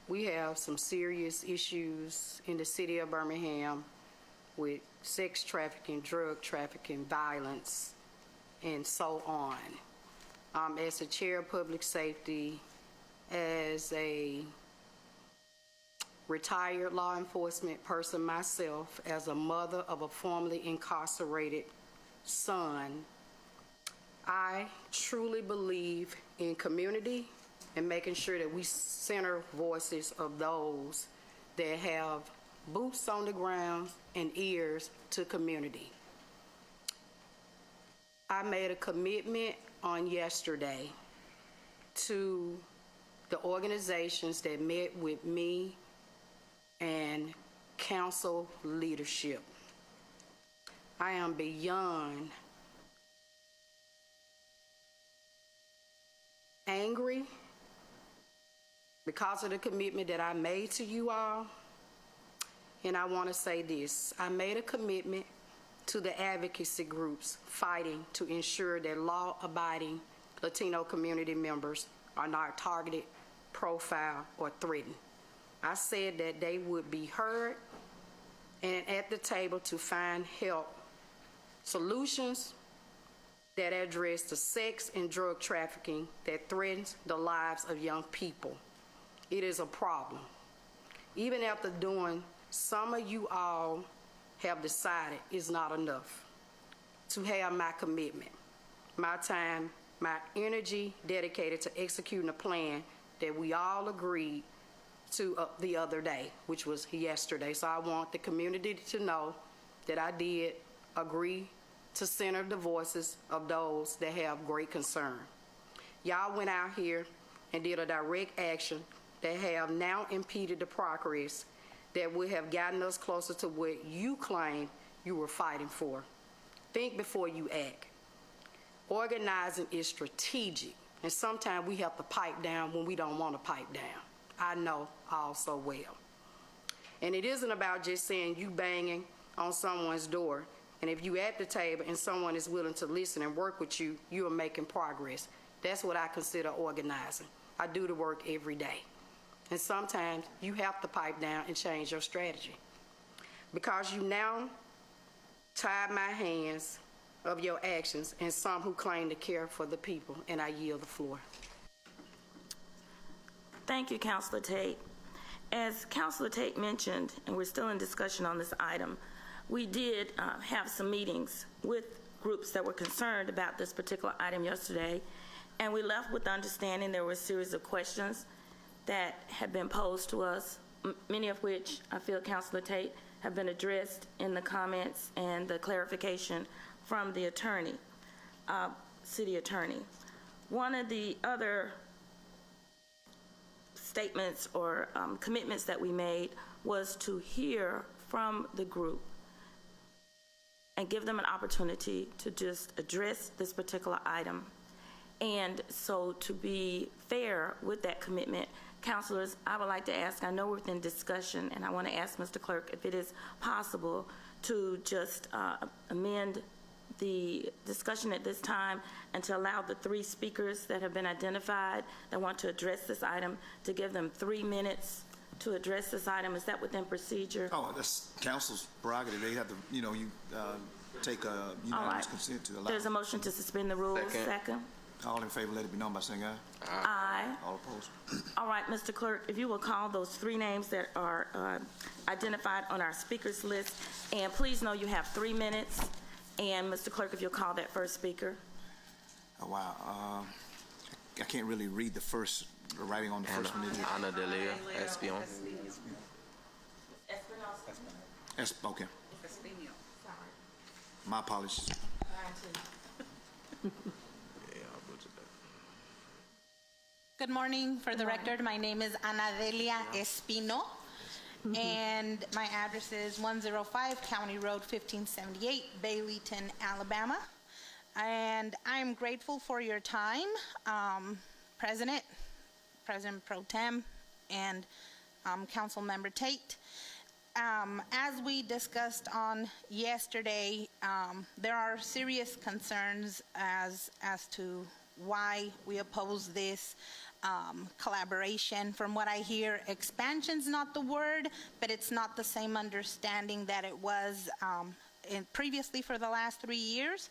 we have some serious issues in the city of Birmingham with sex trafficking, drug trafficking, violence, and so on. as a chair of public safety, as a retired law enforcement person myself, as a mother of a formerly incarcerated son, I truly believe in community and making sure that we center voices of those that have boots on the ground and ears to community. I made a commitment on yesterday to the organizations that met with me and council leadership. I am beyond angry because of the commitment that I made to you all. And I want to say this. I made a commitment to the advocacy groups fighting to ensure that law-abiding Latino community members are not targeted, profiled, or threatened. I said that they would be heard and at the table to find help, solutions that address the sex and drug trafficking that threatens the lives of young people. It is a problem. Even after doing, some of you all have decided it's not enough to have my commitment, my time, my energy dedicated to executing a plan that we all agreed to the other day, which was yesterday. So I want the community to know that I did agree to center the voices of those that have great concern. Y'all went out here and did a direct action that have now impeded the progress that would have gotten us closer to what you claim you were fighting for. Think before you act. Organizing is strategic, and sometimes we have to pipe down when we don't want to pipe down. I know all so well. And it isn't about just saying you banging on someone's door, and if you at the table and someone is willing to listen and work with you, you are making progress. That's what I consider organizing. I do the work every day. And sometimes you have to pipe down and change your strategy. Because you now tied my hands of your actions and some who claim to care for the people, and I yield the floor. Thank you, Councilor Tate. As Councilor Tate mentioned, and we're still in discussion on this item, we did have some meetings with groups that were concerned about this particular item yesterday, and we left with the understanding there were a series of questions that have been posed to us, many of which I feel, Councilor Tate, have been addressed in the comments and the clarification from the attorney, city attorney. One of the other statements or commitments that we made was to hear from the group and give them an opportunity to just address this particular item. And so to be fair with that commitment, councilors, I would like to ask, I know we're within discussion, and I want to ask Mr. Clerk if it is possible to just amend the discussion at this time and to allow the 3 speakers that have been identified that want to address this item to give them 3 minutes to address this item. Is that within procedure? Oh, that's council's prerogative. They have to, take a unanimous consent to allow. There's a motion to suspend the rules. Second. All in favor, let it be known by saying aye. Aye. All opposed? All right, Mr. Clerk, if you will call those 3 names that are identified on our speakers list, and please know you have 3 minutes. And Mr. Clerk, if you'll call that first speaker. Oh, wow. I can't really read the writing on the first one. Ana Delia Espion. Okay. My apologies. Good morning. For the record, my name is Ana Delia Espino, and my address is 105 County Road 1578, Baileyton, Alabama. And I'm grateful for your time, President Pro Tem, and Council Member Tate. As we discussed on yesterday, there are serious concerns as to why we oppose this collaboration. From what I hear, expansion's not the word, but it's not the same understanding that it was previously for the last 3 years.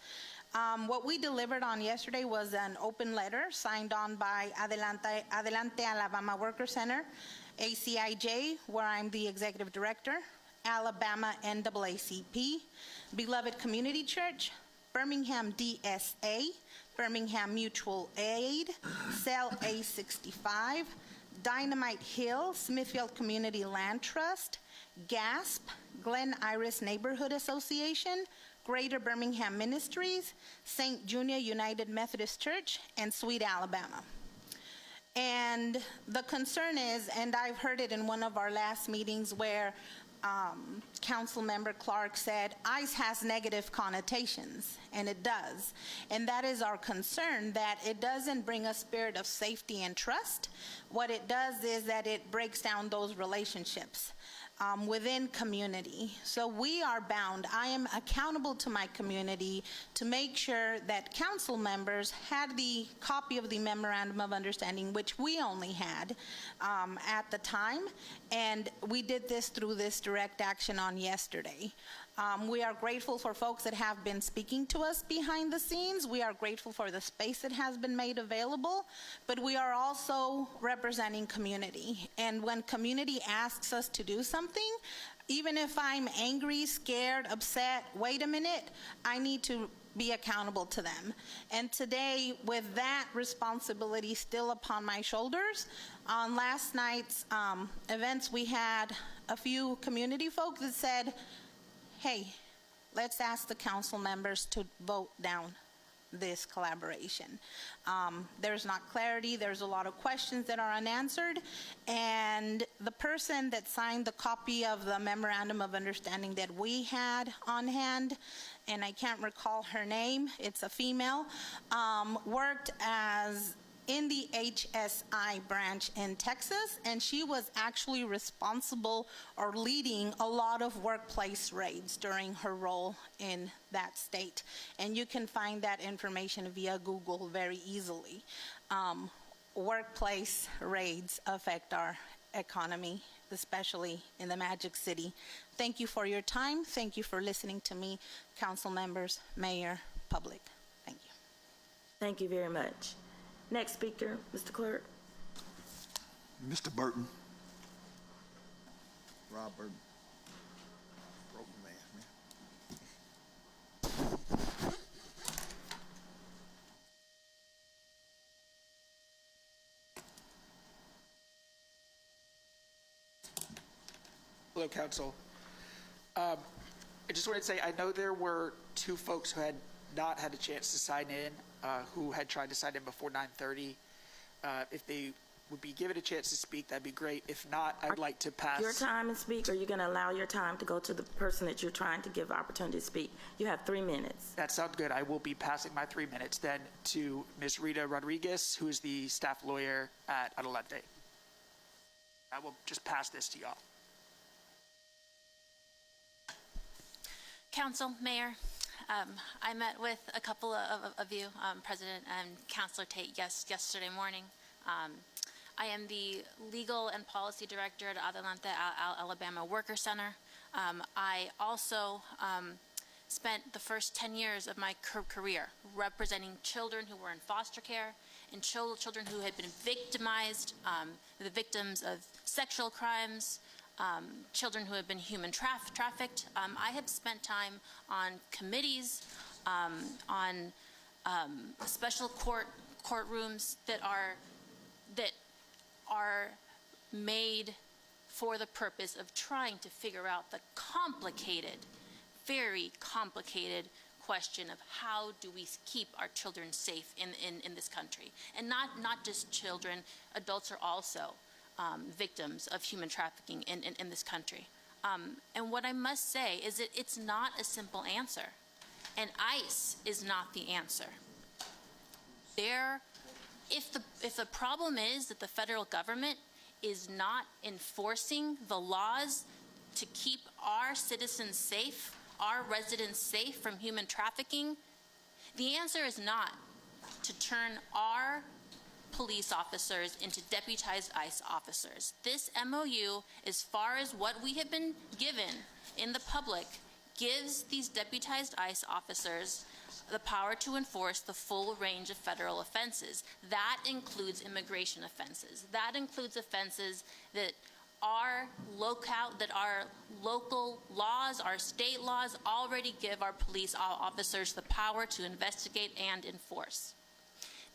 What we delivered on yesterday was an open letter signed on by Adelante Alabama Worker Center, ACIJ, where I'm the executive director, Alabama NAACP, Beloved Community Church, Birmingham DSA, Birmingham Mutual Aid, Cell A65, Dynamite Hill, Smithfield Community Land Trust, GASP, Glen Iris Neighborhood Association, Greater Birmingham Ministries, St. Junior United Methodist Church, and Sweet Alabama. And the concern is, and I've heard it in one of our last meetings where Council Member Clark said, ICE has negative connotations, and it does. And that is our concern, that it doesn't bring a spirit of safety and trust. What it does is that it breaks down those relationships within community. So we are bound. I am accountable to my community to make sure that council members had the copy of the Memorandum of Understanding, which we only had at the time, and we did this through this direct action on yesterday. We are grateful for folks that have been speaking to us behind the scenes. We are grateful for the space that has been made available, but we are also representing community. And when community asks us to do something, even if I'm angry, scared, upset, wait a minute, I need to be accountable to them. And today, with that responsibility still upon my shoulders, on last night's events, we had a few community folks that said, hey, let's ask the council members to vote down this collaboration. There's not clarity, there's a lot of questions that are unanswered, and the person that signed the copy of the Memorandum of Understanding that we had on hand, and I can't recall her name, it's a female, worked as in the HSI branch in Texas, and she was actually responsible or leading a lot of workplace raids during her role in that state. And you can find that information via Google very easily. Workplace raids affect our economy, especially in the Magic City. Thank you for your time. Thank you for listening to me, council members, mayor, public. Thank you. Thank you very much. Next speaker, Mr. Clerk. Mr. Burton. Rob Burton. Broken man. Hello, Council. I just wanted to say, I know there were two folks who had not had a chance to sign in, who had tried to sign in before 9:30. If they would be given a chance to speak, that'd be great. If not, I'd like to pass. Your time to speak, or are you going to allow your time to go to the person that you're trying to give opportunity to speak? You have 3 minutes. That sounds good. I will be passing my 3 minutes then to Ms. Rita Rodriguez, who is the staff lawyer at Adelante. I will just pass this to y'all. Council, Mayor, I met with a couple of you, President and Councilor Tate, yesterday morning. I am the Legal and Policy Director at Adelante Alabama Worker Center. I also spent the first 10 years of my career representing children who were in foster care and children who had been victimized, the victims of sexual crimes, children who have been human trafficked. I have spent time on committees, on special courtrooms that are made for the purpose of trying to figure out the complicated, very complicated question of how do we keep our children safe in this country. And not just children, adults are also victims of human trafficking in this country. And what I must say is that it's not a simple answer. And ICE is not the answer. If the problem is that the federal government is not enforcing the laws to keep our citizens safe, our residents safe from human trafficking, the answer is not to turn our police officers into deputized ICE officers. This MOU, as far as what we have been given in the public, gives these deputized ICE officers the power to enforce the full range of federal offenses. That includes immigration offenses. That includes offenses that our local laws, our state laws already give our police officers the power to investigate and enforce.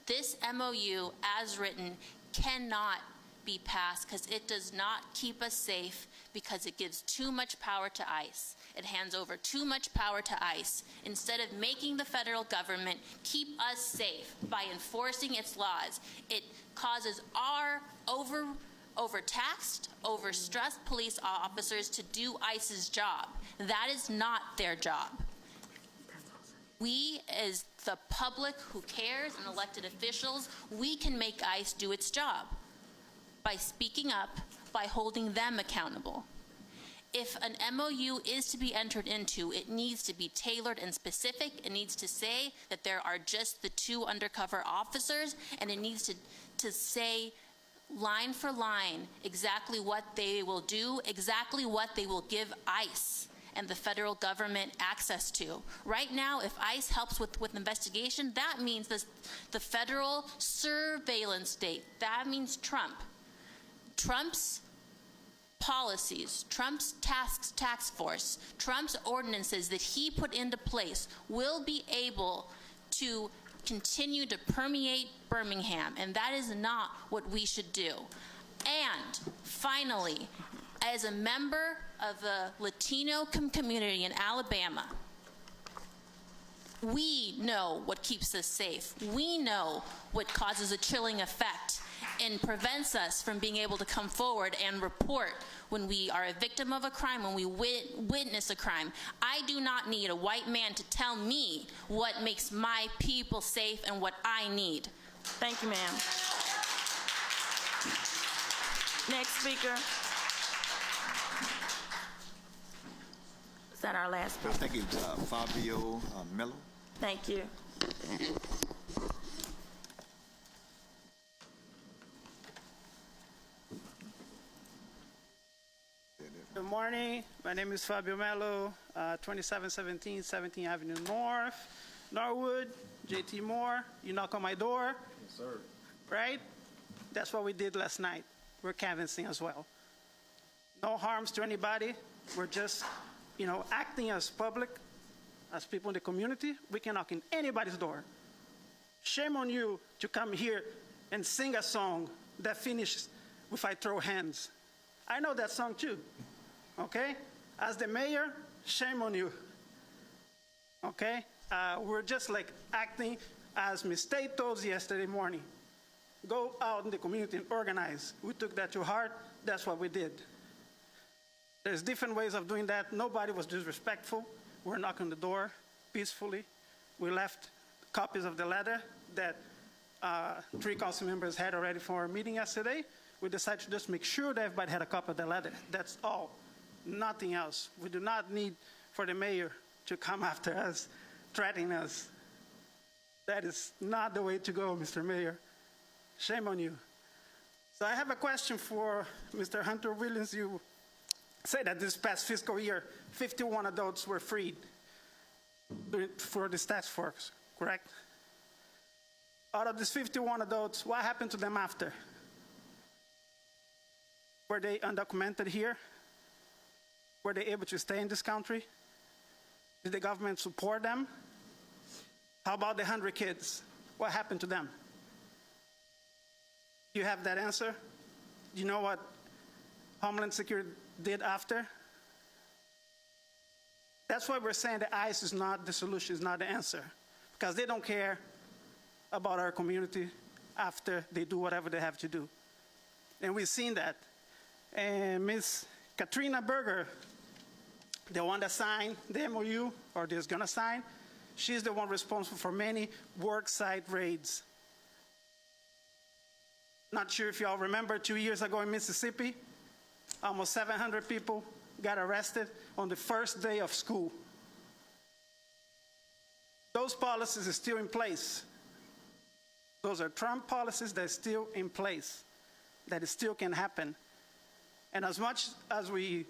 This MOU, as written, cannot be passed because it does not keep us safe, because it gives too much power to ICE. It hands over too much power to ICE instead of making the federal government keep us safe by enforcing its laws. It causes our overtaxed, overstressed police officers to do ICE's job. That is not their job. We, as the public who cares and elected officials, we can make ICE do its job by speaking up, by holding them accountable. If an MOU is to be entered into, it needs to be tailored and specific. It needs to say that there are just the 2 undercover officers, and it needs to say line for line exactly what they will do, exactly what they will give ICE and the federal government access to. Right now, if ICE helps with investigation, that means the federal surveillance state. That means Trump. Trump's policies, Trump's task force, Trump's ordinances that he put into place will be able to continue to permeate Birmingham, and that is not what we should do. And finally, as a member of the Latino community in Alabama, we know what keeps us safe. We know what causes a chilling effect and prevents us from being able to come forward and report when we are a victim of a crime, when we witness a crime. I do not need a white man to tell me what makes my people safe and what I need. Thank you, ma'am. Next speaker. Is that our last speaker? I think it's Fabio Mello. Thank you. Good morning. My name is Fabio Mello, 2717 17th Avenue North, Norwood, JT Moore. You knock on my door. Yes, sir. Right? That's what we did last night. We're canvassing as well. No harms to anybody. We're just, acting as public, as people in the community. We can knock on anybody's door. Shame on you to come here and sing a song that finishes with I throw hands. I know that song too. Okay? As the mayor, shame on you. Okay? We're just like acting as Ms. Tate told us yesterday morning. Go out in the community and organize. We took that to heart. That's what we did. There's different ways of doing that. Nobody was disrespectful. We're knocking on the door peacefully. We left copies of the letter that 3 council members had already for our meeting yesterday. We decided to just make sure that everybody had a copy of the letter. That's all. Nothing else. We do not need for the mayor to come after us, threatening us. That is not the way to go, Mr. Mayor. Shame on you. So I have a question for Mr. Hunter Williams. You say that this past fiscal year, 51 adults were freed for this task force, correct? Out of these 51 adults, what happened to them after? Were they undocumented here? Were they able to stay in this country? Did the government support them? How about the 100 kids? What happened to them? You have that answer? You know what Homeland Security did after? That's why we're saying that ICE is not the solution, is not the answer. Because they don't care about our community after they do whatever they have to do. And we've seen that. And Ms. Katrina Berger, the one that signed the MOU, or is going to sign, she's the one responsible for many work site raids. Not sure if y'all remember 2 years ago in Mississippi, almost 700 people got arrested on the first day of school. Those policies are still in place. Those are Trump policies that are still in place, that it still can happen. And as much as we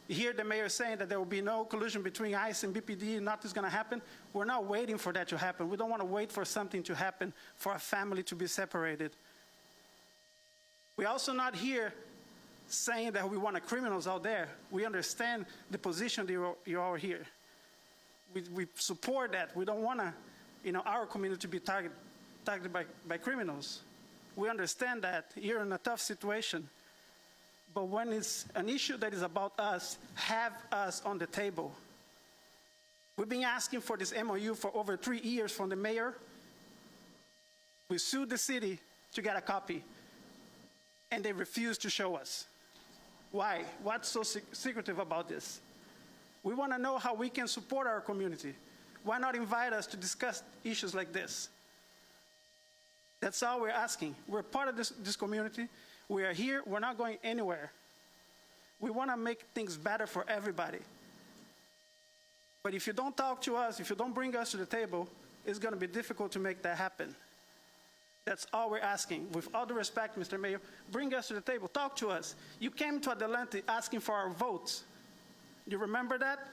You hear the mayor saying that there will be no collusion between ICE and BPD, nothing's going to happen. We're not waiting for that to happen. We don't want to wait for something to happen for a family to be separated. We're also not here saying that we want criminals out there. We understand the position that you are here. We support that. We don't want our community to be targeted by criminals. We understand that you're in a tough situation. But when it's an issue that is about us, have us on the table. We've been asking for this MOU for over 3 years from the mayor. We sued the city to get a copy, and they refused to show us. Why? What's so secretive about this? We want to know how we can support our community. Why not invite us to discuss issues like this? That's all we're asking. We're part of this community. We are here. We're not going anywhere. We want to make things better for everybody. But if you don't talk to us, if you don't bring us to the table, it's going to be difficult to make that happen. That's all we're asking. With all due respect, Mr. Mayor, bring us to the table. Talk to us. You came to Adelante asking for our votes. You remember that?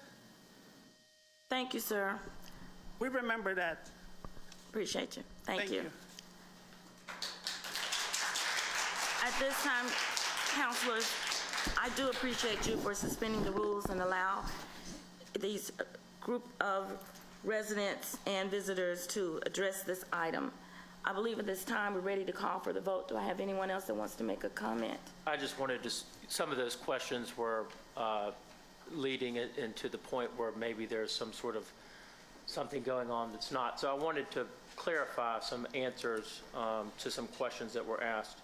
Thank you, sir. We remember that. Appreciate you. Thank you. At this time, councilors, I do appreciate you for suspending the rules and allow these group of residents and visitors to address this item. I believe at this time we're ready to call for the vote. Do I have anyone else that wants to make a comment? I just wanted to, some of those questions were leading it into the point where maybe there's some sort of something going on that's not. So I wanted to clarify some answers to some questions that were asked.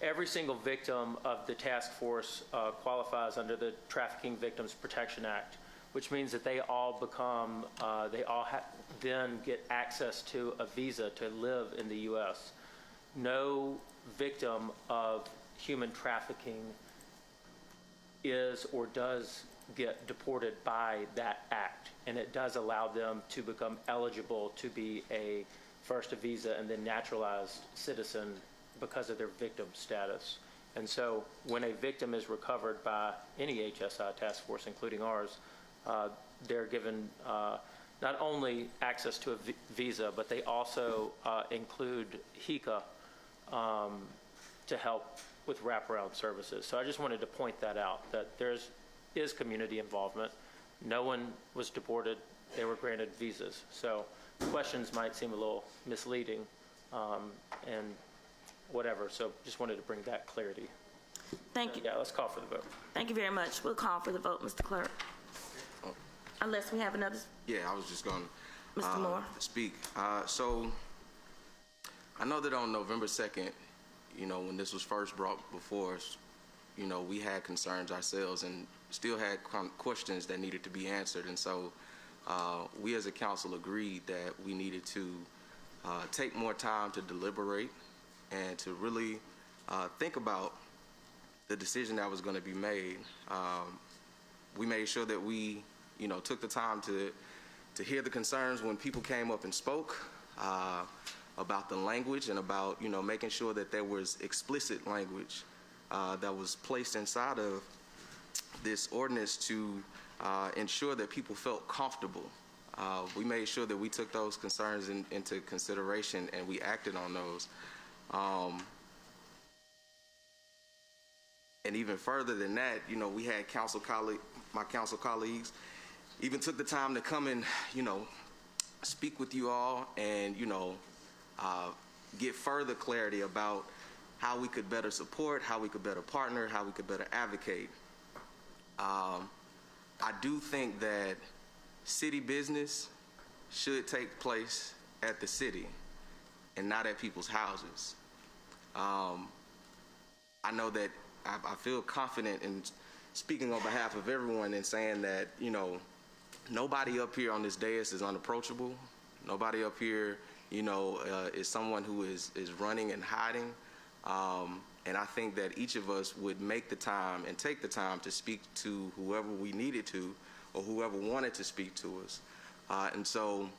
Every single victim of the task force qualifies under the Trafficking Victims Protection Act, which means that they all become, then get access to a visa to live in the U.S. No victim of human trafficking is or does get deported by that act, and it does allow them to become eligible to be first a visa and then naturalized citizen because of their victim status. And so when a victim is recovered by any HSI task force, including ours, they're given not only access to a visa, but they also include HICA to help with wraparound services. So I just wanted to point that out, that there is community involvement. No one was deported. They were granted visas. So questions might seem a little misleading and whatever. So just wanted to bring that clarity. Thank you. Yeah, let's call for the vote. Thank you very much. We'll call for the vote, Mr. Clerk. Unless we have another. Yeah, I was just going Mr. Moore. to speak. So I know that on November 2nd, when this was first brought before us, we had concerns ourselves and still had questions that needed to be answered. And so we as a council agreed that we needed to take more time to deliberate and to really think about the decision that was going to be made. We made sure that we, took the time to hear the concerns when people came up and spoke about the language and about, making sure that there was explicit language that was placed inside of this ordinance to ensure that people felt comfortable. We made sure that we took those concerns into consideration and we acted on those. And even further than that, we had my council colleagues even took the time to come and, speak with you all and, get further clarity about how we could better support, how we could better partner, how we could better advocate. I do think that city business should take place at the city and not at people's houses. I know that I feel confident in speaking on behalf of everyone in saying that, nobody up here on this dais is unapproachable. Nobody up here, is someone who is running and hiding. And I think that each of us would make the time and take the time to speak to whoever we needed to or whoever wanted to speak to us. And so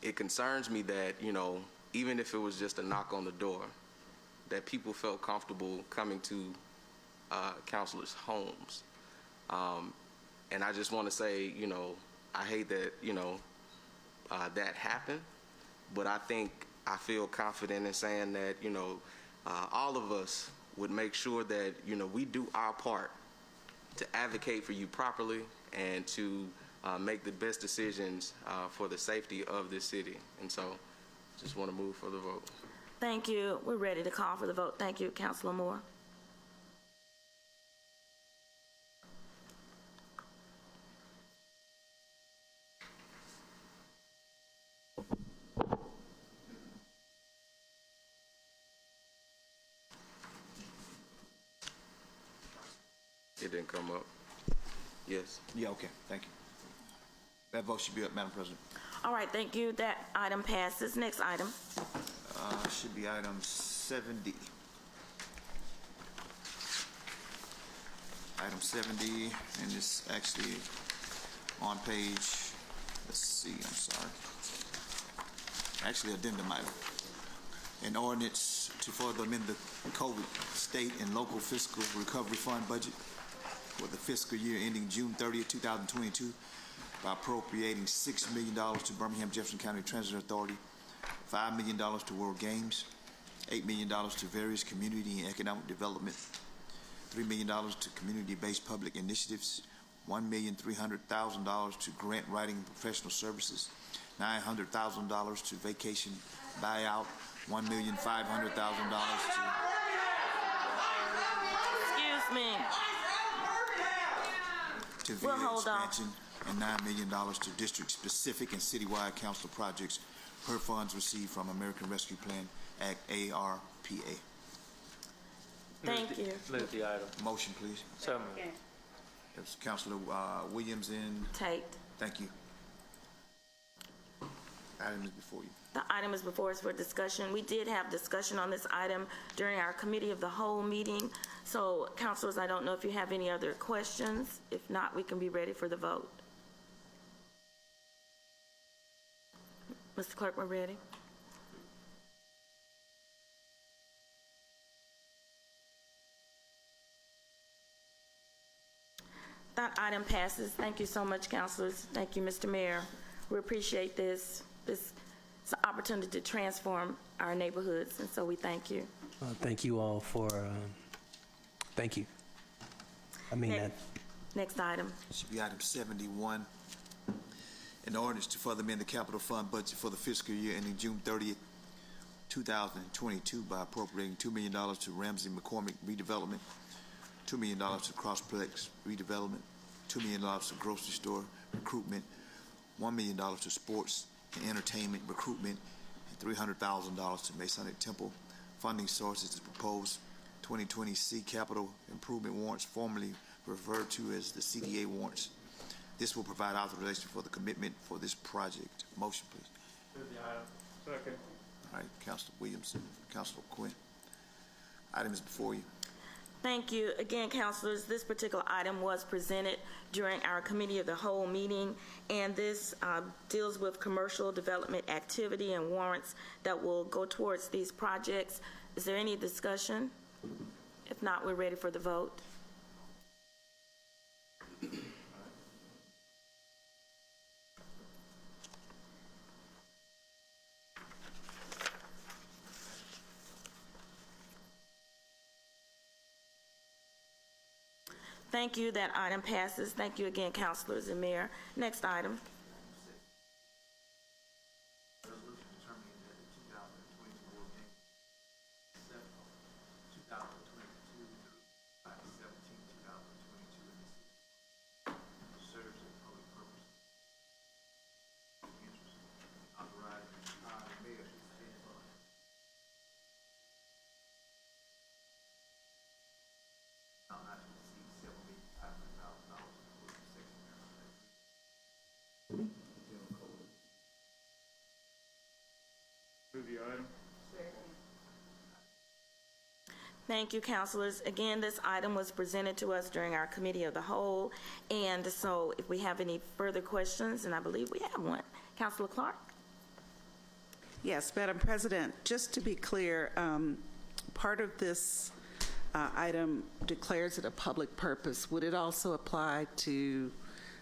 it concerns me that, even if it was just a knock on the door, that people felt comfortable coming to counselors' homes. And I just want to say, I hate that, that happened, but I feel confident in saying that, all of us would make sure that, we do our part to advocate for you properly and to make the best decisions for the safety of this city. And so just want to move for the vote. Thank you. We're ready to call for the vote. Thank you, Councilor Moore. It didn't come up. Yes. Yeah, okay, thank you. That vote should be up, Madam President. All right, thank you. That item passes. Next item. Should be item 70. Item 70, and it's actually on page, let's see, I'm sorry. Actually, addendum item. An ordinance to further amend the COVID state and local fiscal recovery fund budget for the fiscal year ending June 30th, 2022 by appropriating $6 million to Birmingham Jefferson County Transit Authority, $5 million to World Games, $8 million to various community and economic development, $3 million to community-based public initiatives, $1,300,000 to grant writing and professional services, $900,000 to vacation buyout, $1,500,000 to... Excuse me. To VA expansion, and $9 million to district-specific and citywide council projects per funds received from American Rescue Plan Act, ARPA. Thank you. Move the item. Motion, please. So moved. It's Councilor Williams and Tate. Thank you. Item is before you. The item is before us for discussion. We did have discussion on this item during our committee of the whole meeting. So, councilors, I don't know if you have any other questions. If not, we can be ready for the vote. Mr. Clerk, we're ready. That item passes. Thank you so much, councilors. Thank you, Mr. Mayor. We appreciate this. This is an opportunity to transform our neighborhoods, and so we thank you. Thank you all for, thank you. I mean that. Next item. Should be item 71. An ordinance to further amend the capital fund budget for the fiscal year ending June 30th, 2022 by appropriating $2 million to Ramsey McCormick redevelopment, $2 million to Crossplex redevelopment, $2 million to grocery store recruitment, $1 million to sports and entertainment recruitment, and $300,000 to Masonic Temple. Funding sources is proposed 2020 capital improvement warrants, formerly referred to as the CDA warrants. This will provide authorization for the commitment for this project. Motion, please. Move the item. Second. All right, Councilor Williams, Councilor Quinn. Item is before you. Thank you. Again, councilors, this particular item was presented during our committee of the whole meeting, and this deals with commercial development activity and warrants that will go towards these projects. Is there any discussion? If not, we're ready for the vote. Thank you. That item passes. Thank you again, councilors and mayor. Next item. Move the item. Thank you, councilors. Again, this item was presented to us during our committee of the whole, and so if we have any further questions, and I believe we have one. Councilor Clark? Yes, Madam President, just to be clear, part of this item declares it a public purpose. Would it also apply to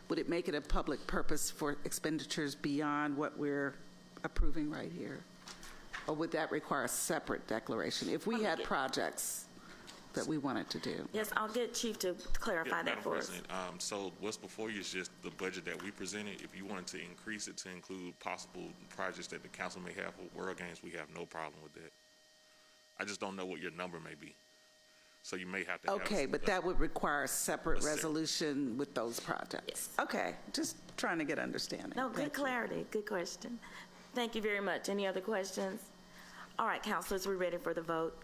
would it make it a public purpose for expenditures beyond what we're approving right here? Or would that require a separate declaration if we had projects that we wanted to do? Yes, I'll get Chief to clarify that Madam for us. President, so what's before you is just the budget that we presented. If you wanted to increase it to include possible projects that the council may have for World Games, we have no problem with that. I just don't know what your number may be. So you may have to Okay, but that would require a separate resolution with those projects. Yes. Okay, just trying to get understanding. No, good clarity. Good question. Thank you very much. Any other questions? All right, councilors, we're ready for the vote.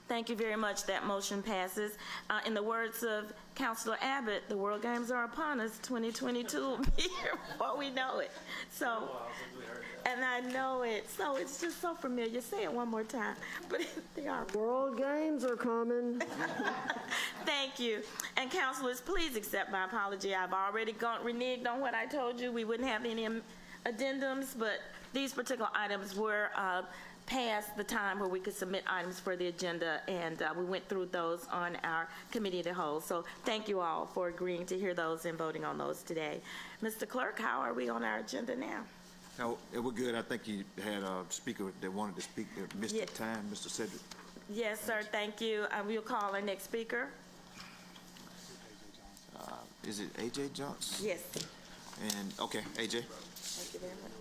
Thank you very much. That motion passes. In the words of Councilor Abbott, the World Games are upon us. 2022 will be here before we know it. So, and I know it. So it's just so familiar. Say it one more time. But they are. World Games are coming. Thank you. And councilors, please accept my apology. I've already reneged on what I told you. We wouldn't have any addendums, but these particular items were past the time where we could submit items for the agenda, and we went through those on our committee of the whole. So thank you all for agreeing to hear those and voting on those today. Mr. Clerk, how are we on our agenda now? No, we're good. I think you had a speaker that wanted to speak, missed the time, Mr. Cedric. Yes, sir. Thank you. We'll call our next speaker. Is it A.J. Johnson? Yes. And, okay, A.J. Thank you very much.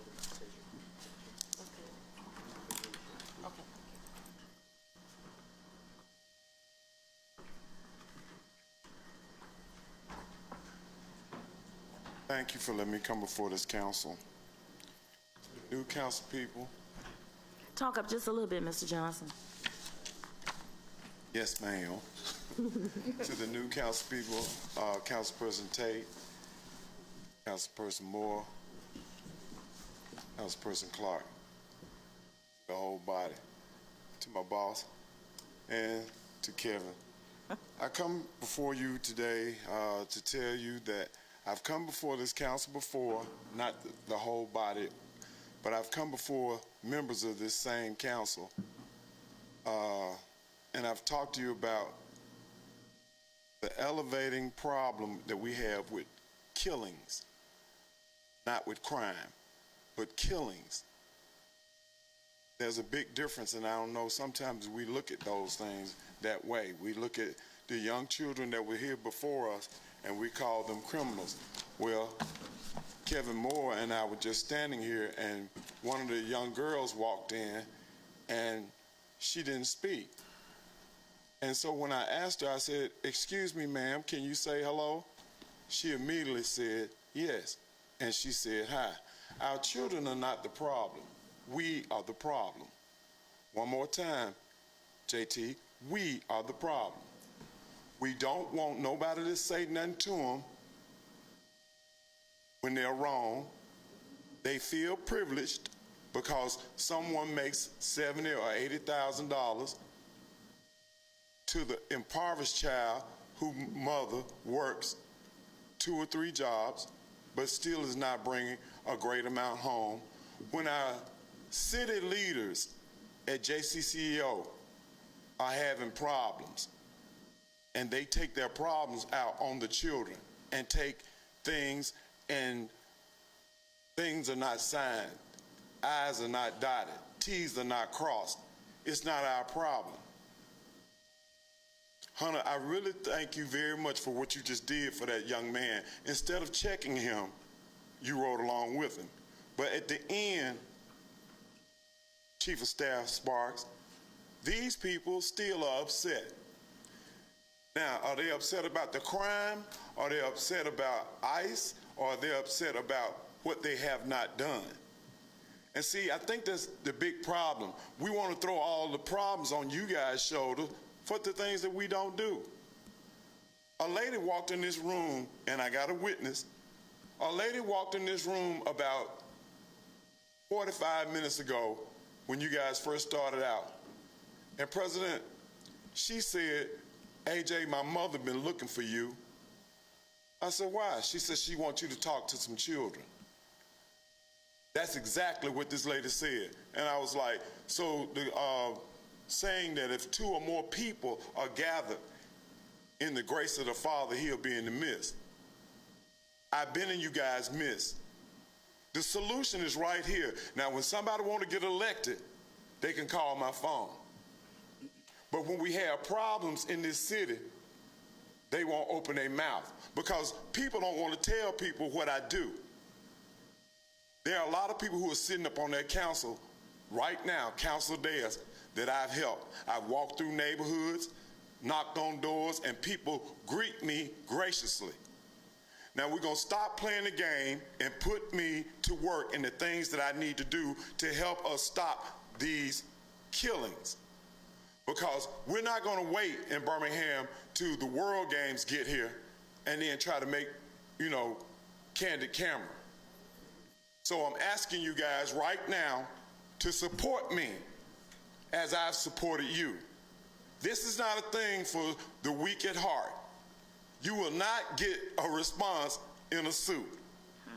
Thank you for letting me come before this council. New council people. Talk up just a little bit, Mr. Johnson. Yes, ma'am. To the new council people, Councilperson Tate, Councilperson Moore, Councilperson Clark, the whole body, to my boss, and to Kevin. I come before you today to tell you that I've come before this council before, not the whole body, but I've come before members of this same council, and I've talked to you about the elevating problem that we have with killings, not with crime, but killings. There's a big difference, and I don't know, sometimes we look at those things that way. We look at the young children that were here before us, and we call them criminals. Well, Kevin Moore and I were just standing here, and one of the young girls walked in, and she didn't speak. And so when I asked her, I said, "Excuse me, ma'am, can you say hello?" She immediately said, "Yes." And she said, "Hi." Our children are not the problem. We are the problem. One more time, JT, we are the problem. We don't want nobody to say nothing to them when they're wrong. They feel privileged because someone makes $70,000 or $80,000 to the impoverished child whose mother works 2 or 3 jobs but still is not bringing a great amount home. When our city leaders at JCCEO are having problems, and they take their problems out on the children and take things, and things are not signed, I's are not dotted, T's are not crossed. It's not our problem. Hunter, I really thank you very much for what you just did for that young man. Instead of checking him, you rode along with him. But at the end, Chief of Staff Sparks, these people still are upset. Now, are they upset about the crime? Are they upset about ICE? Or are they upset about what they have not done? And see, I think that's the big problem. We want to throw all the problems on you guys' shoulders for the things that we don't do. A lady walked in this room, and I got a witness. A lady walked in this room about 45 minutes ago when you guys first started out. And President, she said, "AJ, my mother been looking for you." I said, "Why?" She said she wants you to talk to some children. That's exactly what this lady said. And I was like, so the saying that if two or more people are gathered in the grace of the Father, he'll be in the midst. I've been in you guys' midst. The solution is right here. Now, when somebody want to get elected, they can call my phone. But when we have problems in this city, they won't open their mouth because people don't want to tell people what I do. There are a lot of people who are sitting up on that council right now, council desk, that I've helped. I've walked through neighborhoods, knocked on doors, and people greet me graciously. Now we're going to stop playing the game and put me to work in the things that I need to do to help us stop these killings. Because we're not going to wait in Birmingham till the World Games get here and then try to make, candid camera. So I'm asking you guys right now to support me as I've supported you. This is not a thing for the weak at heart. You will not get a response in a suit.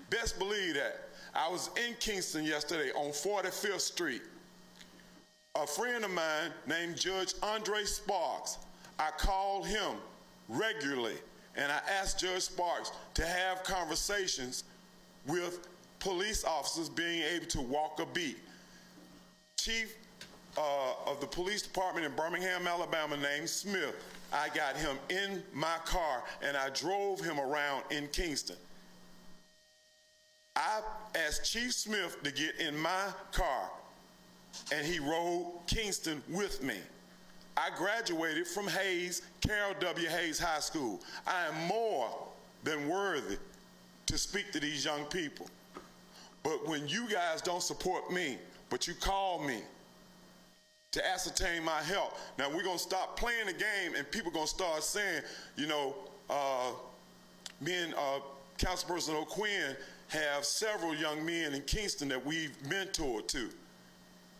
Best believe that. I was in Kingston yesterday on 45th Street. A friend of mine named Judge Andre Sparks, I called him regularly and I asked Judge Sparks to have conversations with police officers being able to walk a beat. Chief of the police department in Birmingham, Alabama, named Smith, I got him in my car and I drove him around in Kingston. I asked Chief Smith to get in my car and he rode Kingston with me. I graduated from Hayes, Carroll W. Hayes High School. I am more than worthy to speak to these young people. But when you guys don't support me, but you call me to ascertain my health, now we're going to stop playing the game and people are going to start saying, me and Councilperson O'Quinn have several young men in Kingston that we've mentored to.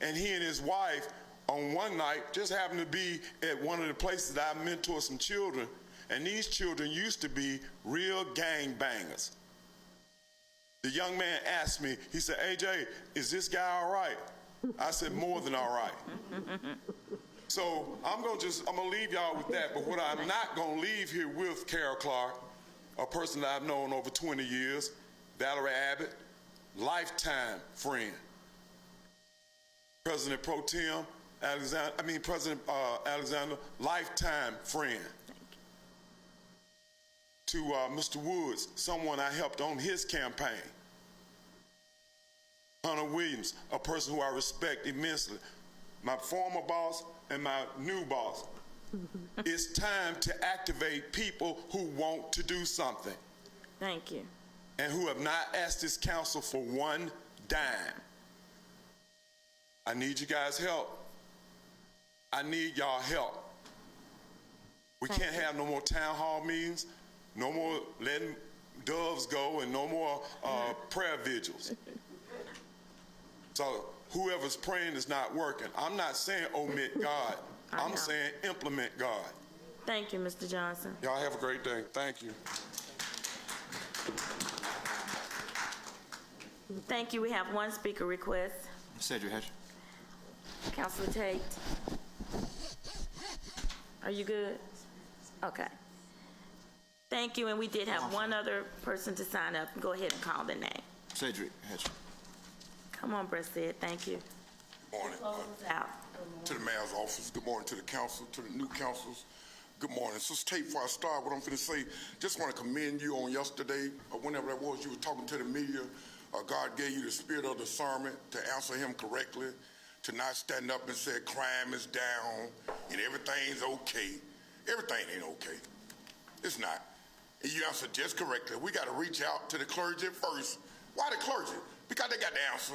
And he and his wife on one night just happened to be at one of the places that I mentor some children, and these children used to be real gang bangers. The young man asked me, he said, AJ, is this guy all right? I said, more than all right. So I'm gonna leave y'all with that, but what I'm not gonna leave here with Carol Clark, a person that I've known over 20 years, Valerie Abbott, lifetime friend. President Pro Tem President Alexander, lifetime friend. To Mr. Woods, someone I helped on his campaign. Hunter Williams, a person who I respect immensely. My former boss and my new boss. It's time to activate people who want to do something. Thank you. And who have not asked this council for one dime. I need you guys' help. I need y'all help. We can't have no more town hall meetings, no more letting doves go, and no more prayer vigils. So whoever's praying is not working. I'm not saying omit God. I'm saying implement God. Thank you, Mr. Johnson. Y'all have a great day. Thank you. Thank you. We have one speaker request. Cedric Hatcher. Councilor Tate. Are you good? Okay. Thank you. And we did have one other person to sign up. Go ahead and call the name. Cedric Hatcher. Come on, Brassid. Thank you. Good morning. Close out. To the mayor's office. Good morning to the council, to the new councils. Good morning. Sister Tate, before I start, what I'm going to say, just want to commend you on yesterday, or whenever that was, you were talking to the media. God gave you the spirit of discernment to answer him correctly, to not stand up and say crime is down and everything's okay. Everything ain't okay. It's not. And you answered just correctly. We got to reach out to the clergy first. Why the clergy? Because they got the answer.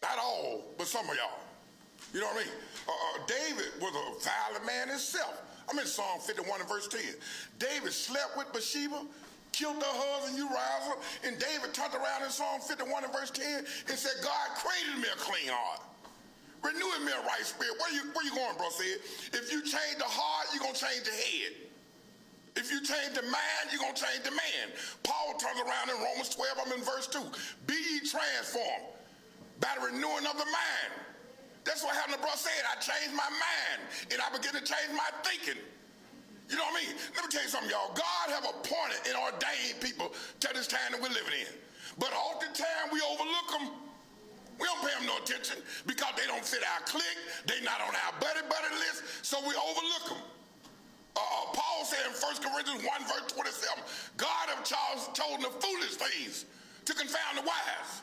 Not all, but some of y'all. You know what I mean? David was a violent man himself. I'm in Psalm 51 and verse 10. David slept with Bathsheba, killed her husband Uriah, and David turned around in Psalm 51 and verse 10 and said, God created me a clean heart. Renewing me a right spirit. Where you going, bro? Said, if you change the heart, you're going to change the head. If you change the mind, you're going to change the man. Paul turns around in Romans 12, I'm in verse 2. Be ye transformed by the renewing of the mind. That's what happened to brother said. I changed my mind, and I began to change my thinking. You know what I mean? Let me tell you something, y'all. God have appointed and ordained people to this time that we're living in. But all the time we overlook them. We don't pay them no attention because they don't fit our clique. They not on our buddy list, so we overlook them. Paul said in 1 Corinthians 1, verse 27, God have chosen the foolish things to confound the wise.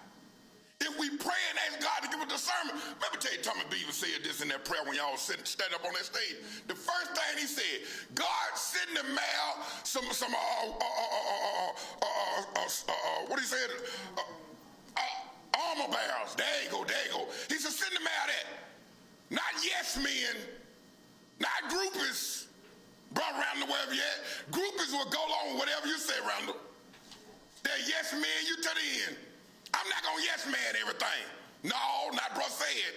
If we pray and ask God to give us discernment, let me tell you, Thomas Beaver said this in that prayer when y'all stand up on that stage. The first thing he said, God sent in the mail some what he said, armor bearers. There you go. He said, send the mail that. Not yes men, not groupies. Brother Randall, wherever you at, groupies will go along with whatever you say, Randall. They're yes men, you to the end. I'm not gonna yes man everything. No, not bro said.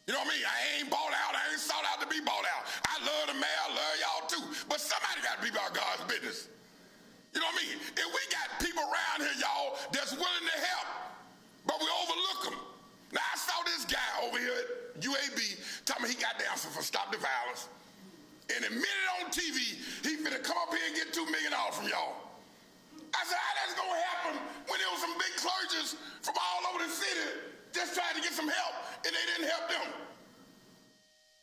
You know what I mean? I ain't bought out. I ain't sought out to be bought out. I love the mayor. I love y'all too. But somebody got to be about God's business. You know what I mean? If we got people around here, y'all, that's willing to help, but we overlook them. Now, I saw this guy over here at UAB telling me he got down for Stop the Violence. And a minute on TV, he finna come up here and get $2 million from y'all. I said, how that's gonna happen when there was some big clergies from all over the city just trying to get some help, and they didn't help them.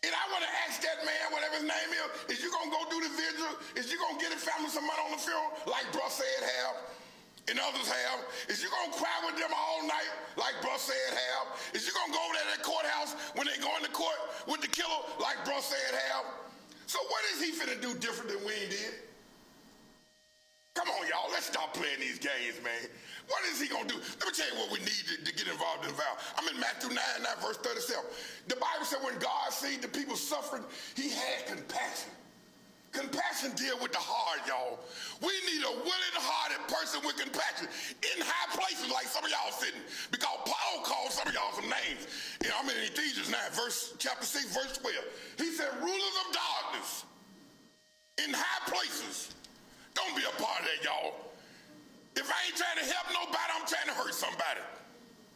And I want to ask that man, whatever his name is you gonna go do the vigil? Is you gonna get his family some money on the funeral like Bruss said have, and others have? Is you gonna cry with them all night like Bruss said have? Is you gonna go over there to that courthouse when they go into court with the killer like Bruss said have? So what is he finna do different than we did? Come on, y'all, let's stop playing these games, man. What is he going to do? Let me tell you what we need to get involved in the vow. I'm in Matthew 9, verse 37. The Bible said when God seen the people suffering, he had compassion. Compassion deal with the heart, y'all. We need a willing-hearted person with compassion in high places like some of y'all sitting. Because Paul called some of y'all some names. You know, I'm in Ephesians 9, chapter 6, verse 12. He said, rulers of darkness in high places. Don't be a part of that, y'all. If I ain't trying to help nobody, I'm trying to hurt somebody.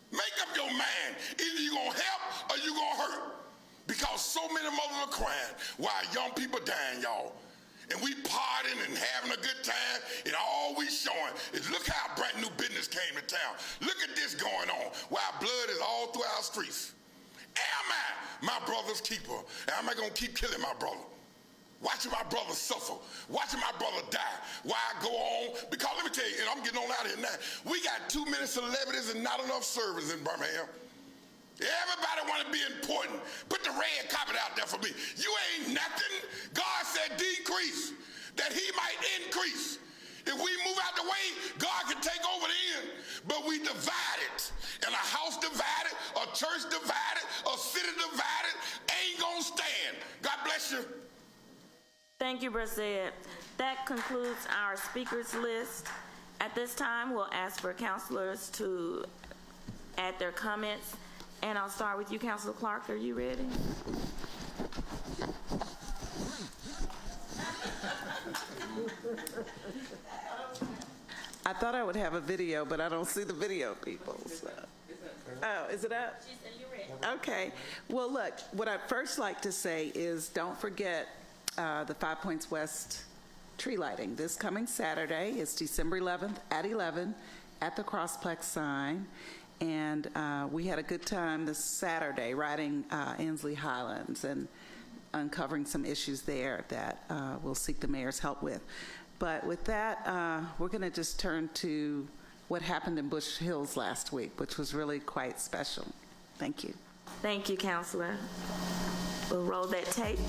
Make up your mind. Either you're going to help or you're going to hurt. Because so many mothers are crying while young people dying, y'all. And we partying and having a good time, and all we showing is look how brand new business came to town. Look at this going on while blood is all through our streets. Am I my brother's keeper? Am I going to keep killing my brother? Watching my brother suffer, watching my brother die. Why I go on? Because let me tell you, and I'm getting on out of here now, we got too many celebrities and not enough servants in Birmingham. Everybody want to be important. Put the red carpet out there for me. You ain't nothing. God said decrease, that he might increase. If we move out the way, God can take over the end. But we divided. And a house divided, a church divided, a city divided, ain't gonna stand. God bless you. Thank you, Brother Ed. That concludes our speakers list. At this time, we'll ask for councilors to add their comments. And I'll start with you, Councilor Clark. Are you ready? I thought I would have a video, but I don't see the video, people. So. Oh, is it up? She said you're ready. Okay. Well, look, what I'd first like to say is don't forget the 5 Points West tree lighting. This coming Saturday is December 11th at 11 at the Crossplex sign. And we had a good time this Saturday riding Inslee Highlands and uncovering some issues there that we'll seek the mayor's help with. But with that, we're going to just turn to what happened in Bush Hills last week, which was really quite special. Thank you. Thank you, Councilor. We'll roll that tape.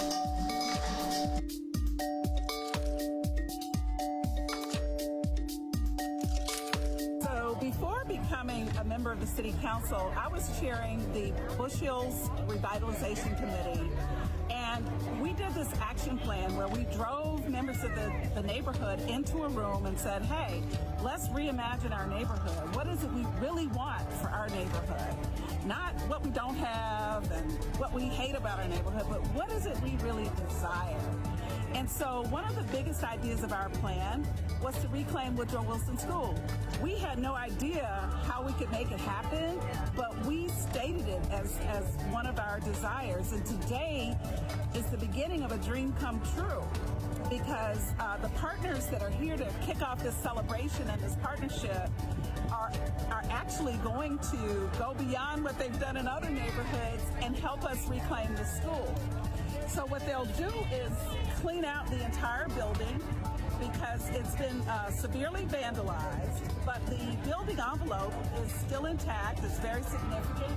Before becoming a member of the City Council, I was chairing the Bush Hills Revitalization Committee, and we did this action plan where we drove members of the neighborhood into a room and said, hey, let's reimagine our neighborhood. What is it we really want for our neighborhood? neighborhood. Not what we don't have and what we hate about our neighborhood, but what is it we really desire? And so one of the biggest ideas of our plan was to reclaim Woodrow Wilson School. We had no idea how we could make it happen, but we stated it as one of our desires. And today is the beginning of a dream come true, because the partners that are here to kick off this celebration and this partnership are actually going to go beyond what they've done in other neighborhoods and help us reclaim the school. So what they'll do is clean out the entire building, because it's been severely vandalized, but the building envelope is still intact. It's very significant,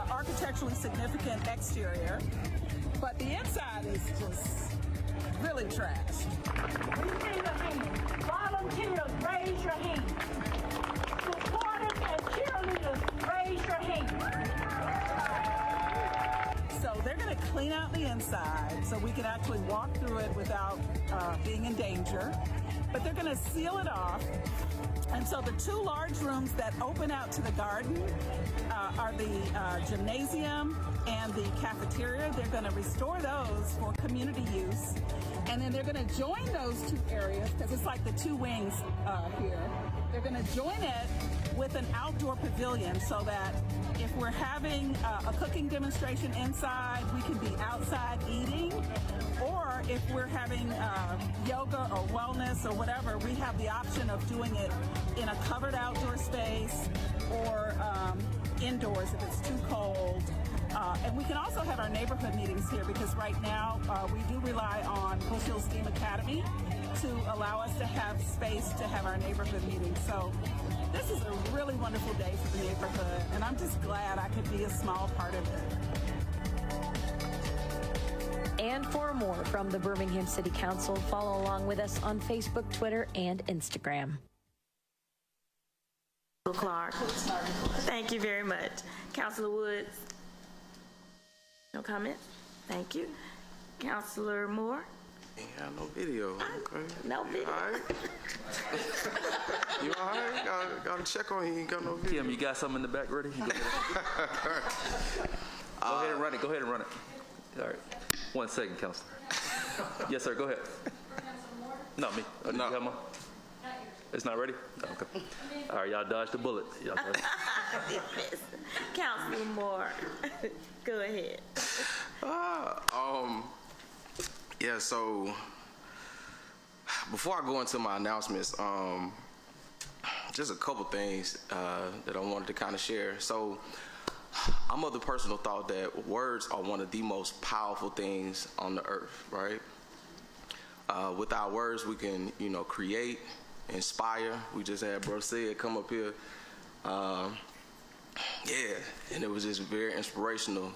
architecturally significant exterior, but the inside is just really trashed. We need a hand. Volunteers, raise your hand. Supporters and cheerleaders, raise your hand. So they're going to clean out the inside so we can actually walk through it without being in danger. But they're going to seal it off. And so the two large rooms that open out to the garden are the gymnasium and the cafeteria. They're going to restore those for community use. And then they're going to join those two areas, because it's like the two wings here. They're going to join it with an outdoor pavilion so that if we're having a cooking demonstration inside, we can be outside eating. Or if we're having yoga or wellness or whatever, we have the option of doing it in a covered outdoor space or indoors if it's too cold. And we can also have our neighborhood meetings here, because right now we do rely on Bush Hill STEAM Academy to allow us to have space to have our neighborhood meetings. So this is a really wonderful day for the neighborhood, and I'm just glad I could be a small part of it. And for more from the Birmingham City Council, follow along with us on Facebook, Twitter, and Instagram. Clark. Thank you very much. Councilor Woods. No comment? Thank you. Councilor Moore. Ain't got no video. Okay. No video. All right. You all right? Got to check on you. You ain't got no video. Kim, you got something in the back ready? Go ahead and run it. Go ahead and run it. All right. 1 second, Counselor. Yes, sir. Go ahead. Not me. Oh, no. You have one? It's not ready? Okay. All right, y'all dodged the bullet. Y'all dodged. Councilor Moore. Go ahead. Yeah, so before I go into my announcements, just a couple things that I wanted to kind of share. So I'm of the personal thought that words are one of the most powerful things on the earth, right? With our words, we can, create, inspire. We just had Bro Sid come up here. And it was just very inspirational.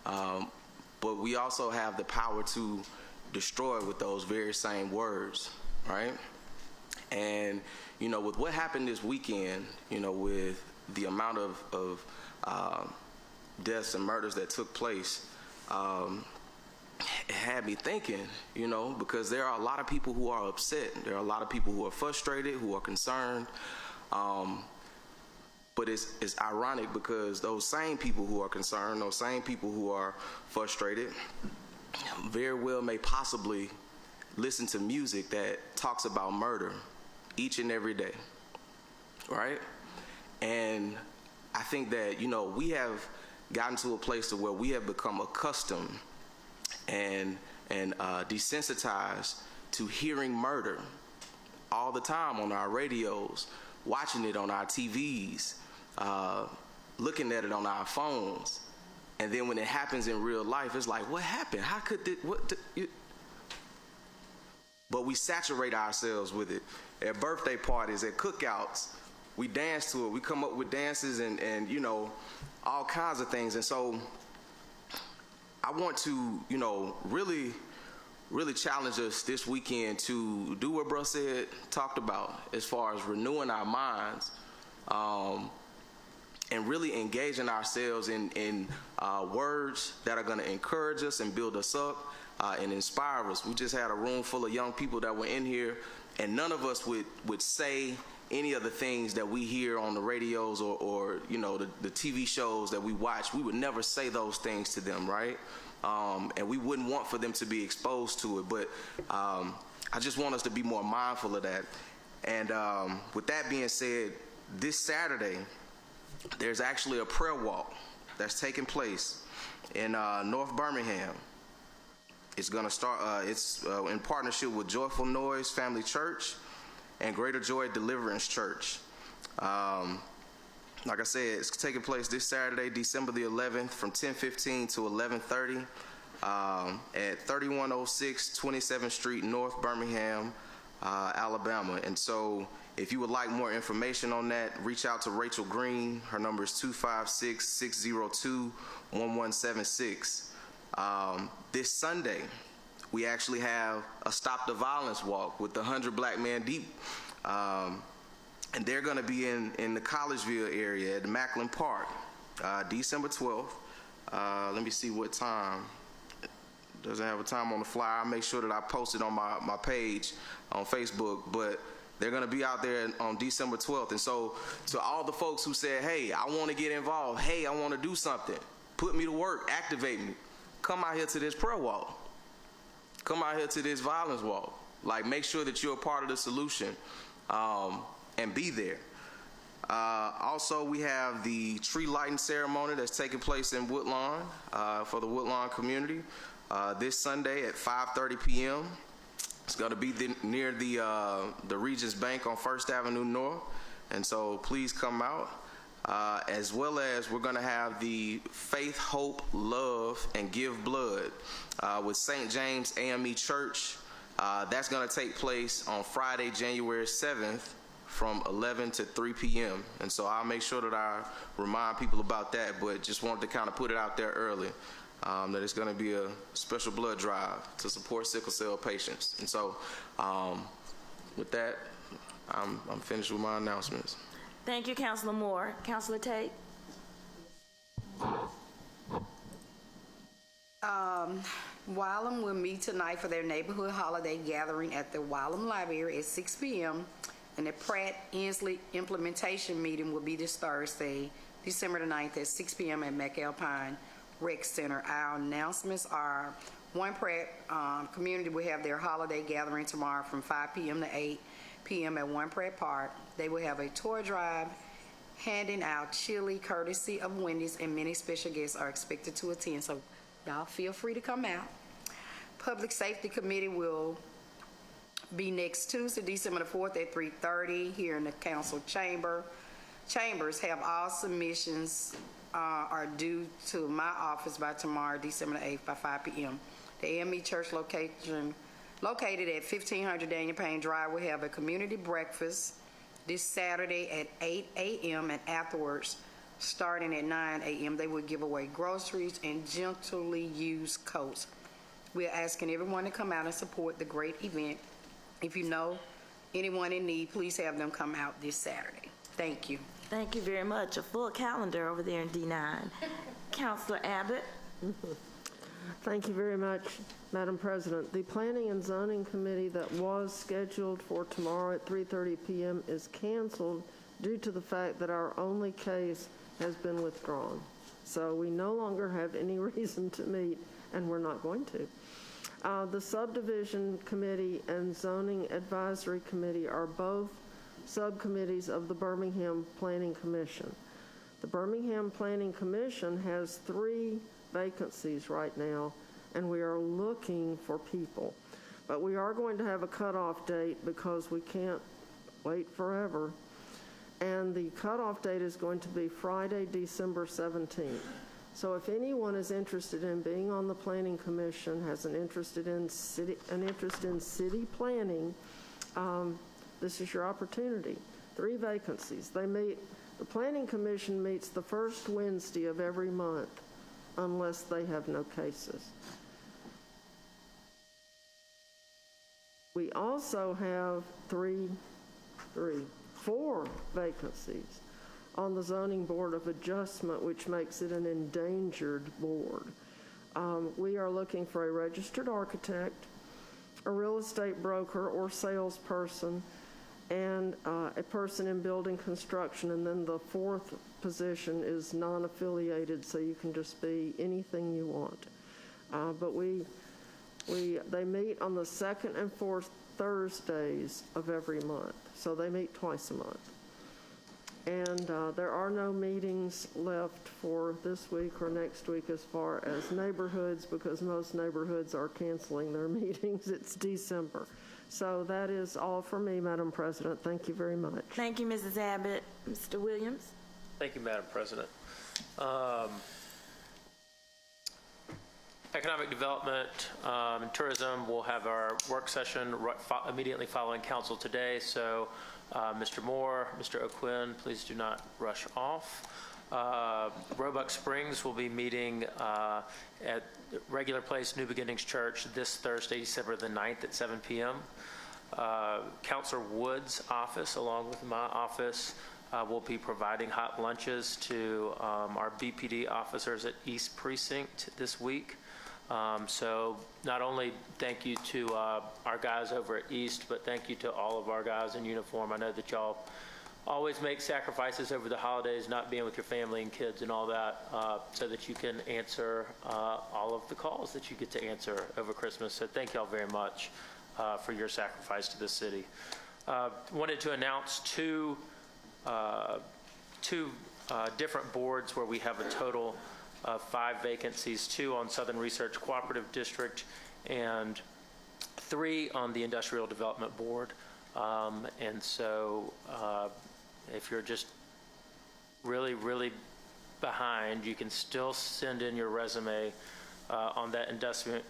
But we also have the power to destroy with those very same words, right? And, with what happened this weekend, with the amount of deaths and murders that took place, it had me thinking, because there are a lot of people who are upset. There are a lot of people who are frustrated, who are concerned. But it's ironic, because those same people who are concerned, those same people who are frustrated, very well may possibly listen to music that talks about murder each and every day, right? And I think that, we have gotten to a place to where we have become accustomed and desensitized to hearing murder all the time on our radios, watching it on our TVs, looking at it on our phones. And then when it happens in real life, it's like, what happened? How could this, but we saturate ourselves with it. At birthday parties, at cookouts, we dance to it. We come up with dances and all kinds of things. And so I want to, really challenge us this weekend to do what Bruh said, talked about, as far as renewing our minds, and really engaging ourselves in words that are going to encourage us and build us up and inspire us. We just had a room full of young people that were in here, and none of us would say any of the things that we hear on the radios or you know, the TV shows that we watch, we would never say those things to them, right? And we wouldn't want for them to be exposed to it. But I just want us to be more mindful of that. And with that being said, this Saturday, there's actually a prayer walk that's taking place in North Birmingham. It's going to start, it's in partnership with Joyful Noise Family Church and Greater Joy Deliverance Church. Like I said, it's taking place this Saturday, December the 11th, from 10:15 to 11:30 at 3106 27th Street, North Birmingham, Alabama. And so if you would like more information on that, reach out to Rachel Green. Her number is 256-602-1176. This Sunday, we actually have a Stop the Violence walk with the 100 Black Men Deep. And they're going to be in the Collegeville area at Macklin Park, December 12th. Let me see what time. It doesn't have a time on the flyer. I'll make sure that I post it on my page on Facebook. But they're going to be out there on December 12th. And so to all the folks who said, hey, I want to get involved. Hey, I want to do something. Put me to work. Activate me. Come out here to this prayer walk. Come out here to this violence walk. Like, make sure that you're a part of the solution. And be there. Also, we have the tree lighting ceremony that's taking place in Woodlawn for the Woodlawn community this Sunday at 5:30 p.m. It's going to be near the Regents Bank on 1st Avenue North, and so please come out. As well as we're going to have the Faith, Hope, Love, and Give Blood with St. James AME Church. That's going to take place on Friday, January 7th. From 11 to 3 p.m. And so I'll make sure that I remind people about that, but just wanted to kind of put it out there early, that it's going to be a special blood drive to support sickle cell patients. And so with that, I'm finished with my announcements. Thank you, Councilor Moore. Councilor Tate? Wylam will meet tonight for their neighborhood holiday gathering at the Wylam Library at 6 p.m. And the Pratt Inslee implementation meeting will be this Thursday, December the 9th at 6 p.m. at McAlpine Rec Center. Our announcements are One Pratt community will have their holiday gathering tomorrow from 5 p.m. to 8 p.m. at One Pratt Park. They will have a toy drive handing out chili courtesy of Wendy's, and many special guests are expected to attend, so y'all feel free to come out. Public Safety Committee will be next Tuesday, December the 4th at 3:30 here in the council chambers. Have all submissions are due to my office by tomorrow, December the 8th by 5 p.m. The AME Church located at 1500 Daniel Payne Drive will have a community breakfast this Saturday at 8 a.m. and afterwards, starting at 9 a.m., they will give away groceries and gently used coats. We're asking everyone to come out and support the great event. If you know anyone in need, please have them come out this Saturday. Thank you. Thank you very much. A full calendar over there in D9. Councilor Abbott? Thank you very much, Madam President. The Planning and Zoning Committee that was scheduled for tomorrow at 3:30 p.m. is canceled due to the fact that our only case has been withdrawn. So we no longer have any reason to meet, and we're not going to. The Subdivision Committee and Zoning Advisory Committee are both subcommittees of the Birmingham Planning Commission. The Birmingham Planning Commission has 3 vacancies right now, and we are looking for people. But we are going to have a cutoff date because we can't wait forever. And the cutoff date is going to be Friday, December 17th. So if anyone is interested in being on the Planning Commission, has an interest in city planning, this is your opportunity. 3 vacancies. The Planning Commission meets the first Wednesday of every month, unless they have no cases. We also have 4 vacancies on the Zoning Board of Adjustment, which makes it an endangered board. We are looking for a registered architect, a real estate broker or salesperson, and a person in building construction. And then the fourth position is non-affiliated, so you can just be anything you want. But they meet on the second and fourth Thursdays of every month, so they meet twice a month. And there are no meetings left for this week or next week as far as neighborhoods, because most neighborhoods are canceling their meetings. It's December. So that is all for me, Madam President. Thank you very much. Thank you, Mrs. Abbott. Mr. Williams? Thank you, Madam President. Economic Development and Tourism will have our work session immediately following council today. So Mr. Moore, Mr. O'Quinn, please do not rush off. Roebuck Springs will be meeting at Regular Place New Beginnings Church this Thursday, December the 9th at 7 p.m. Councilor Wood's office, along with my office, will be providing hot lunches to our BPD officers at East Precinct this week. So not only thank you to our guys over at East, but thank you to all of our guys in uniform. I know that y'all always make sacrifices over the holidays, not being with your family and kids and all that, so that you can answer all of the calls that you get to answer over Christmas. So thank y'all very much for your sacrifice to this city. Wanted to announce two different boards where we have a total of 5 vacancies, 2 on Southern Research Cooperative District and 3 on the Industrial Development Board. And so if you're just really, really behind, you can still send in your resume on that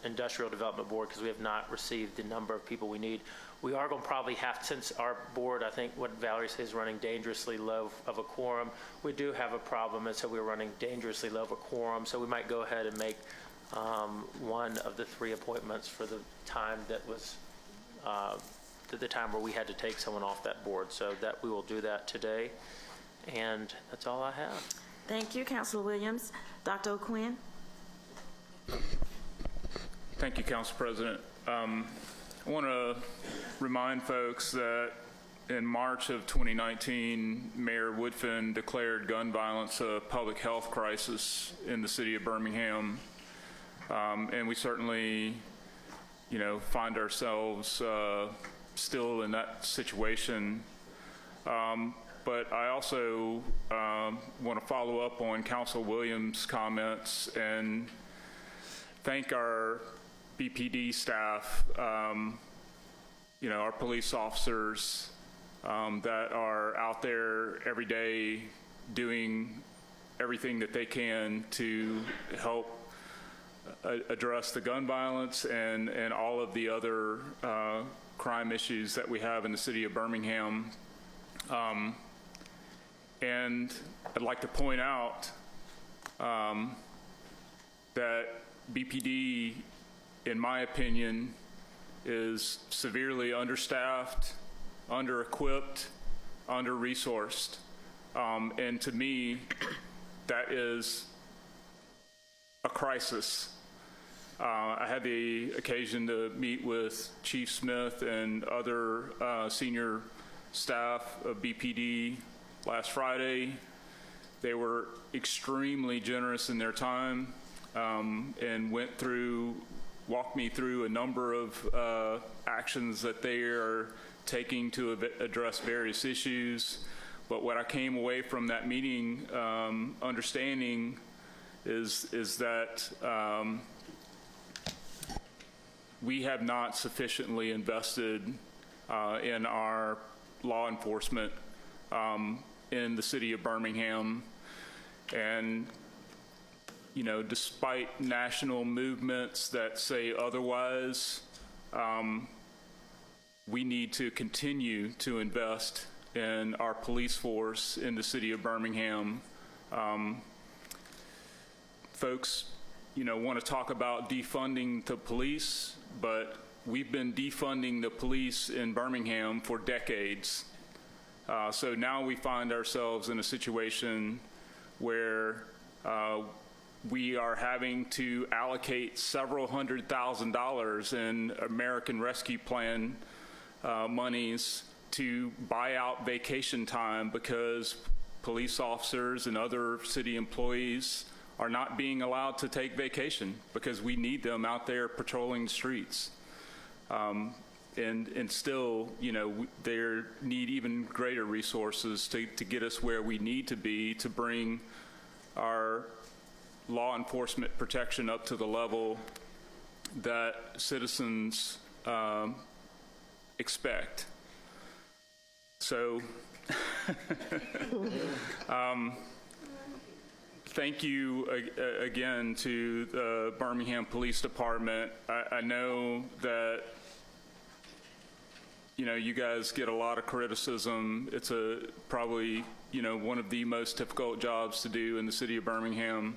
Industrial Development Board, because we have not received the number of people we need. We are going to probably have, since our board, I think what Valerie says, is running dangerously low of a quorum, we do have a problem, and so we're running dangerously low of a quorum, so we might go ahead and make one of the 3 appointments for the time that was the time where we had to take someone off that board. So that we will do that today, and that's all I have. Thank you, Councilor Williams. Dr. O'Quinn? Thank you, Council President. I want to remind folks that in March of 2019, Mayor Woodfin declared gun violence a public health crisis in the city of Birmingham. And we certainly, find ourselves still in that situation. But I also want to follow up on Council Williams' comments and thank our BPD staff, our police officers that are out there every day doing everything that they can to help address the gun violence and all of the other crime issues that we have in the city of Birmingham. And I'd like to point out that BPD, in my opinion, is severely understaffed, under-equipped, under-resourced. And to me, that is a crisis. I had the occasion to meet with Chief Smith and other senior staff of BPD last Friday. They were extremely generous in their time and walked me through a number of actions that they are taking to address various issues. But what I came away from that meeting understanding is that we have not sufficiently invested in our law enforcement in the city of Birmingham. And despite national movements that say otherwise, we need to continue to invest in our police force in the city of Birmingham. Folks, want to talk about defunding the police, but we've been defunding the police in Birmingham for decades. So now we find ourselves in a situation where we are having to allocate several $100,000s in American Rescue Plan monies to buy out vacation time because police officers and other city employees are not being allowed to take vacation because we need them out there patrolling the streets. And still, you know, they need even greater resources to get us where we need to be to bring our law enforcement protection up to the level that citizens expect. So, thank you again to the Birmingham Police Department. I know that, you know, you guys get a lot of criticism. It's probably, you know, one of the most difficult jobs to do in the city of Birmingham.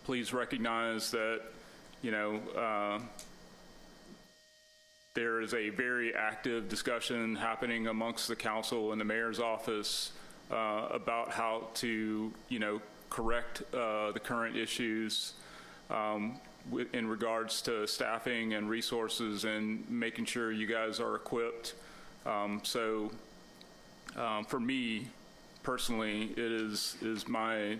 Please recognize that, you know, there is a very active discussion happening amongst the council and the mayor's office about how to, you know, correct the current issues in regards to staffing and resources and making sure you guys are equipped. So for me personally, it is my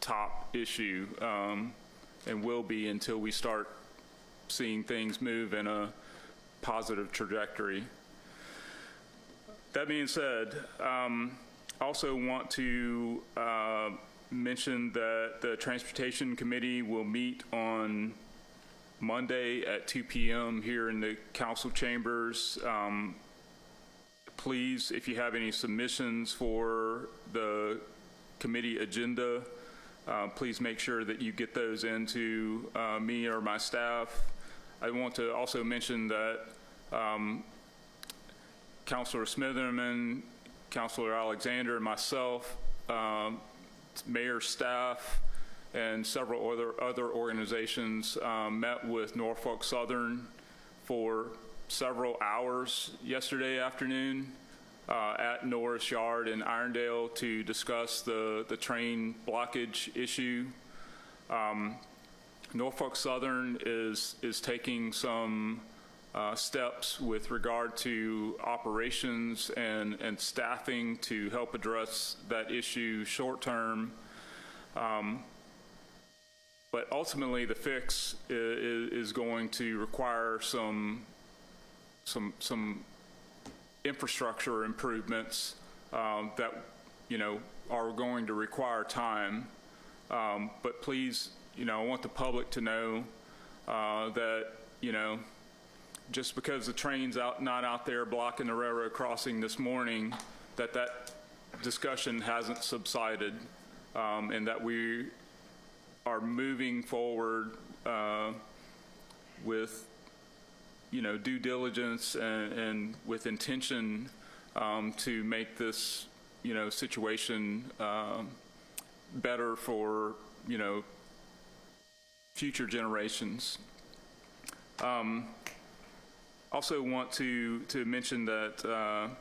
top issue and will be until we start seeing things move in a positive trajectory. That being said, also want to mention that the Transportation Committee will meet on Monday at 2 p.m. here in the council chambers. Please, if you have any submissions for the committee agenda, please make sure that you get those into me or my staff. I want to also mention that Councilor Smitherman, Councilor Alexander, and myself, mayor staff, and several other organizations met with Norfolk Southern for several hours yesterday afternoon at Norris Yard in Irondale to discuss the train blockage issue. Norfolk Southern is taking some steps with regard to operations and staffing to help address that issue short term. But ultimately, the fix is going to require some infrastructure improvements that, you know, are going to require time. But please, you know, I want the public to know that, you know, just because the train's not out there blocking the railroad crossing this morning, that discussion hasn't subsided, and that we are moving forward with, you know, due diligence and with intention to make this, you know, situation better for, you know, future generations. Also want to mention that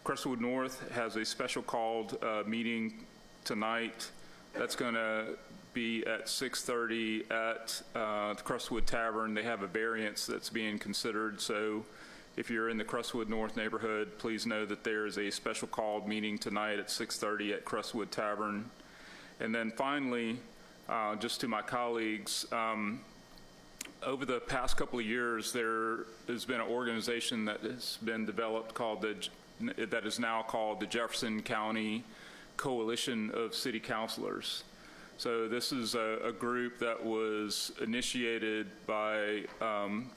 Crestwood North has a special called meeting tonight. That's going to be at 6:30 at the Crestwood Tavern. They have a variance that's being considered, so if you're in the Crestwood North neighborhood, please know that there is a special called meeting tonight at 6:30 at Crestwood Tavern. And then finally, just to my colleagues, over the past couple of years, there has been an organization that has been developed that is now called the Jefferson County Coalition of City Councilors. So this is a group that was initiated by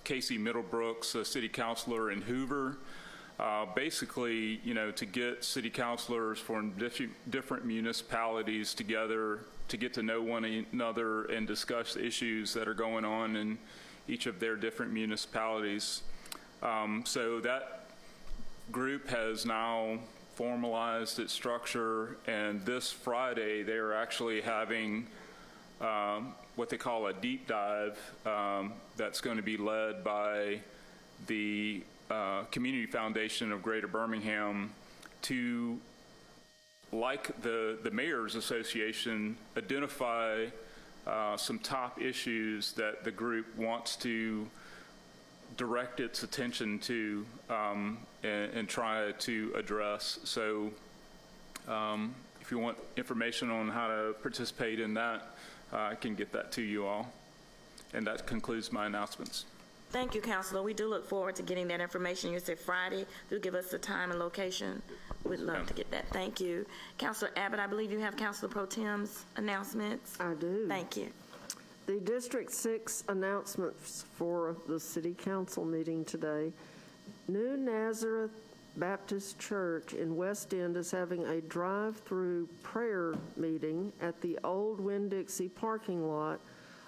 Casey Middlebrooks, a city councilor in Hoover, basically, you know, to get city councilors from different municipalities together to get to know one another and discuss issues that are going on in each of their different municipalities. So that group has now formalized its structure, and this Friday they are actually having what they call a deep dive that's going to be led by the Community Foundation of Greater Birmingham to, like the Mayor's Association, identify some top issues that the group wants to direct its attention to and try to address. So if you want information on how to participate in that, I can get that to you all. And that concludes my announcements. Thank you, Councilor. We do look forward to getting that information. You said Friday. Do give us the time and location. We'd love to get that. Thank you. Councilor Abbott, I believe you have Councilor Pro Tem's announcements. I do. Thank you. The District 6 announcements for the City Council meeting today. New Nazareth Baptist Church in West End is having a drive-through prayer meeting at the old Winn-Dixie parking lot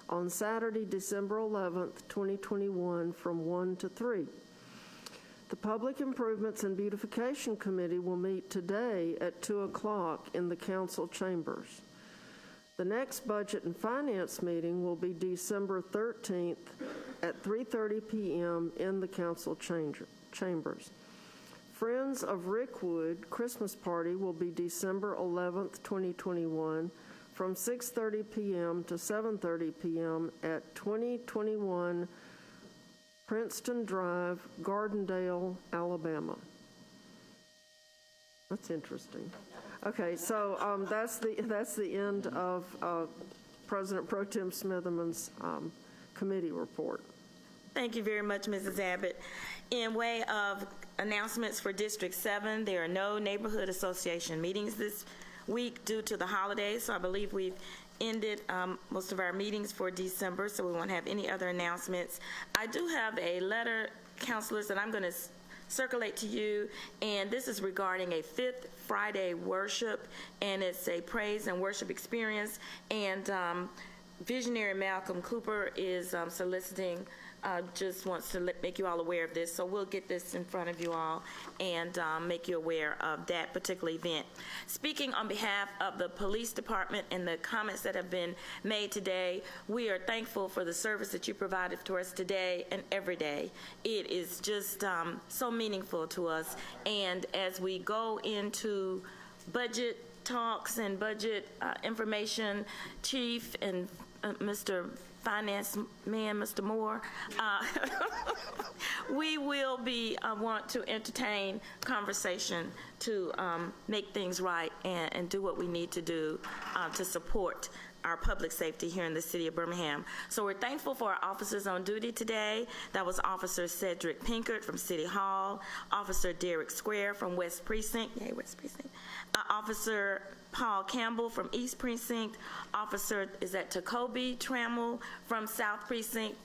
on Saturday, December 11th, 2021, from 1 to 3. The Public Improvements and Beautification Committee will meet today at 2 o'clock in the council chambers. The next Budget and Finance meeting will be December 13th at 3:30 p.m. in the council chambers. Friends of Rickwood Christmas Party will be December 11th, 2021, from 6:30 p.m. to 7:30 p.m. at 2021 Princeton Drive, Gardendale, Alabama. That's interesting. Okay, so that's the end of President Pro Tem Smitherman's committee report. Thank you very much, Mrs. Abbott. In way of announcements for District 7, there are no neighborhood association meetings this week due to the holidays, so I believe we've ended most of our meetings for December, so we won't have any other announcements. I do have a letter, councilors, that I'm going to circulate to you, and this is regarding a Fifth Friday worship, and it's a praise and worship experience, and visionary Malcolm Cooper is soliciting, just wants to make you all aware of this, so we'll get this in front of you all and make you aware of that particular event. Speaking on behalf of the police department and the comments that have been made today, we are thankful for the service that you provided to us today and every day. It is just so meaningful to us, and as we go into budget talks and budget information, Chief and Mr. Finance Man, Mr. Moore, we will be want to entertain conversation to make things right and do what we need to do to support our public safety here in the city of Birmingham. So we're thankful for our officers on duty today. That was Officer Cedric Pinkert from City Hall, Officer Derek Square from West Precinct, yay, West Precinct, Officer Paul Campbell from East Precinct, Officer, is that Tacoby Trammell from South Precinct,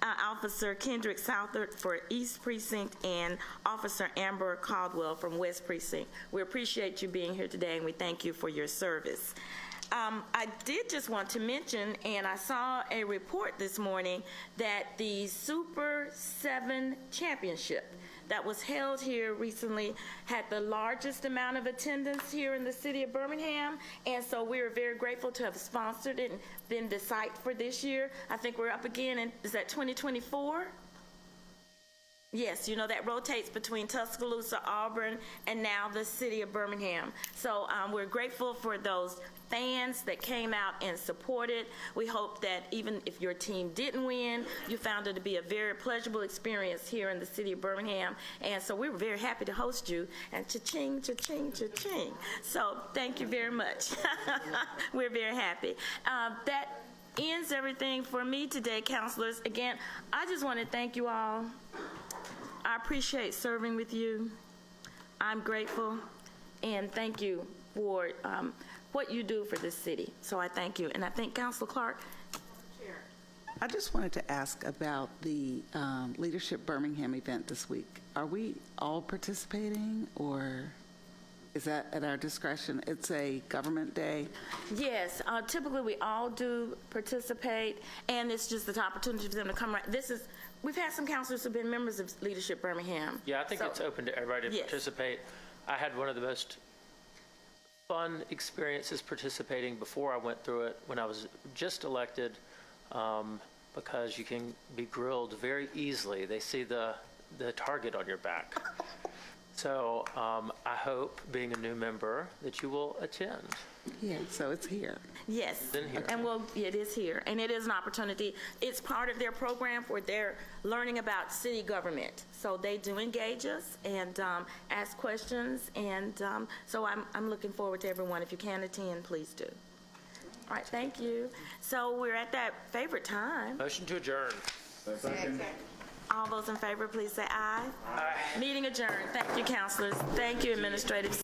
Officer Kendrick Southard for East Precinct, and Officer Amber Caldwell from West Precinct. We appreciate you being here today, and we thank you for your service. I did just want to mention, and I saw a report this morning, that the Super 7 Championship that was held here recently had the largest amount of attendance here in the city of Birmingham, and so we are very grateful to have sponsored it and been the site for this year. I think we're up again in, is that 2024? Yes, you know, that rotates between Tuscaloosa, Auburn, and now the city of Birmingham. So we're grateful for those fans that came out and supported. We hope that even if your team didn't win, you found it to be a very pleasurable experience here in the city of Birmingham. And so we were very happy to host you. And cha-ching, cha-ching, cha-ching. So thank you very much. We're very happy. That ends everything for me today, counselors. Again, I just want to thank you all. I appreciate serving with you. I'm grateful, and thank you for what you do for this city. So I thank you, and I thank Councilor Clark. I just wanted to ask about the Leadership Birmingham event this week. Are we all participating, or is that at our discretion? It's a government day. Yes, typically we all do participate, and it's just an opportunity for them to come. We've had some counselors who've been members of Leadership Birmingham. Yeah, I think it's open to everybody to participate. I had one of the most fun experiences participating before I went through it when I was just elected, because you can be grilled very easily. They see the target on your back. So I hope, being a new member, that you will attend. Yeah, so it's here. Yes, Then here. and it is here, and it is an opportunity. It's part of their program where they're learning about city government. So they do engage us and ask questions, and so I'm looking forward to everyone. If you can attend, please do. All right, thank you. So we're at that favorite time. Motion to adjourn. All those in favor, please say aye. Aye. Meeting adjourned. Thank you, counselors. Thank you, administrative.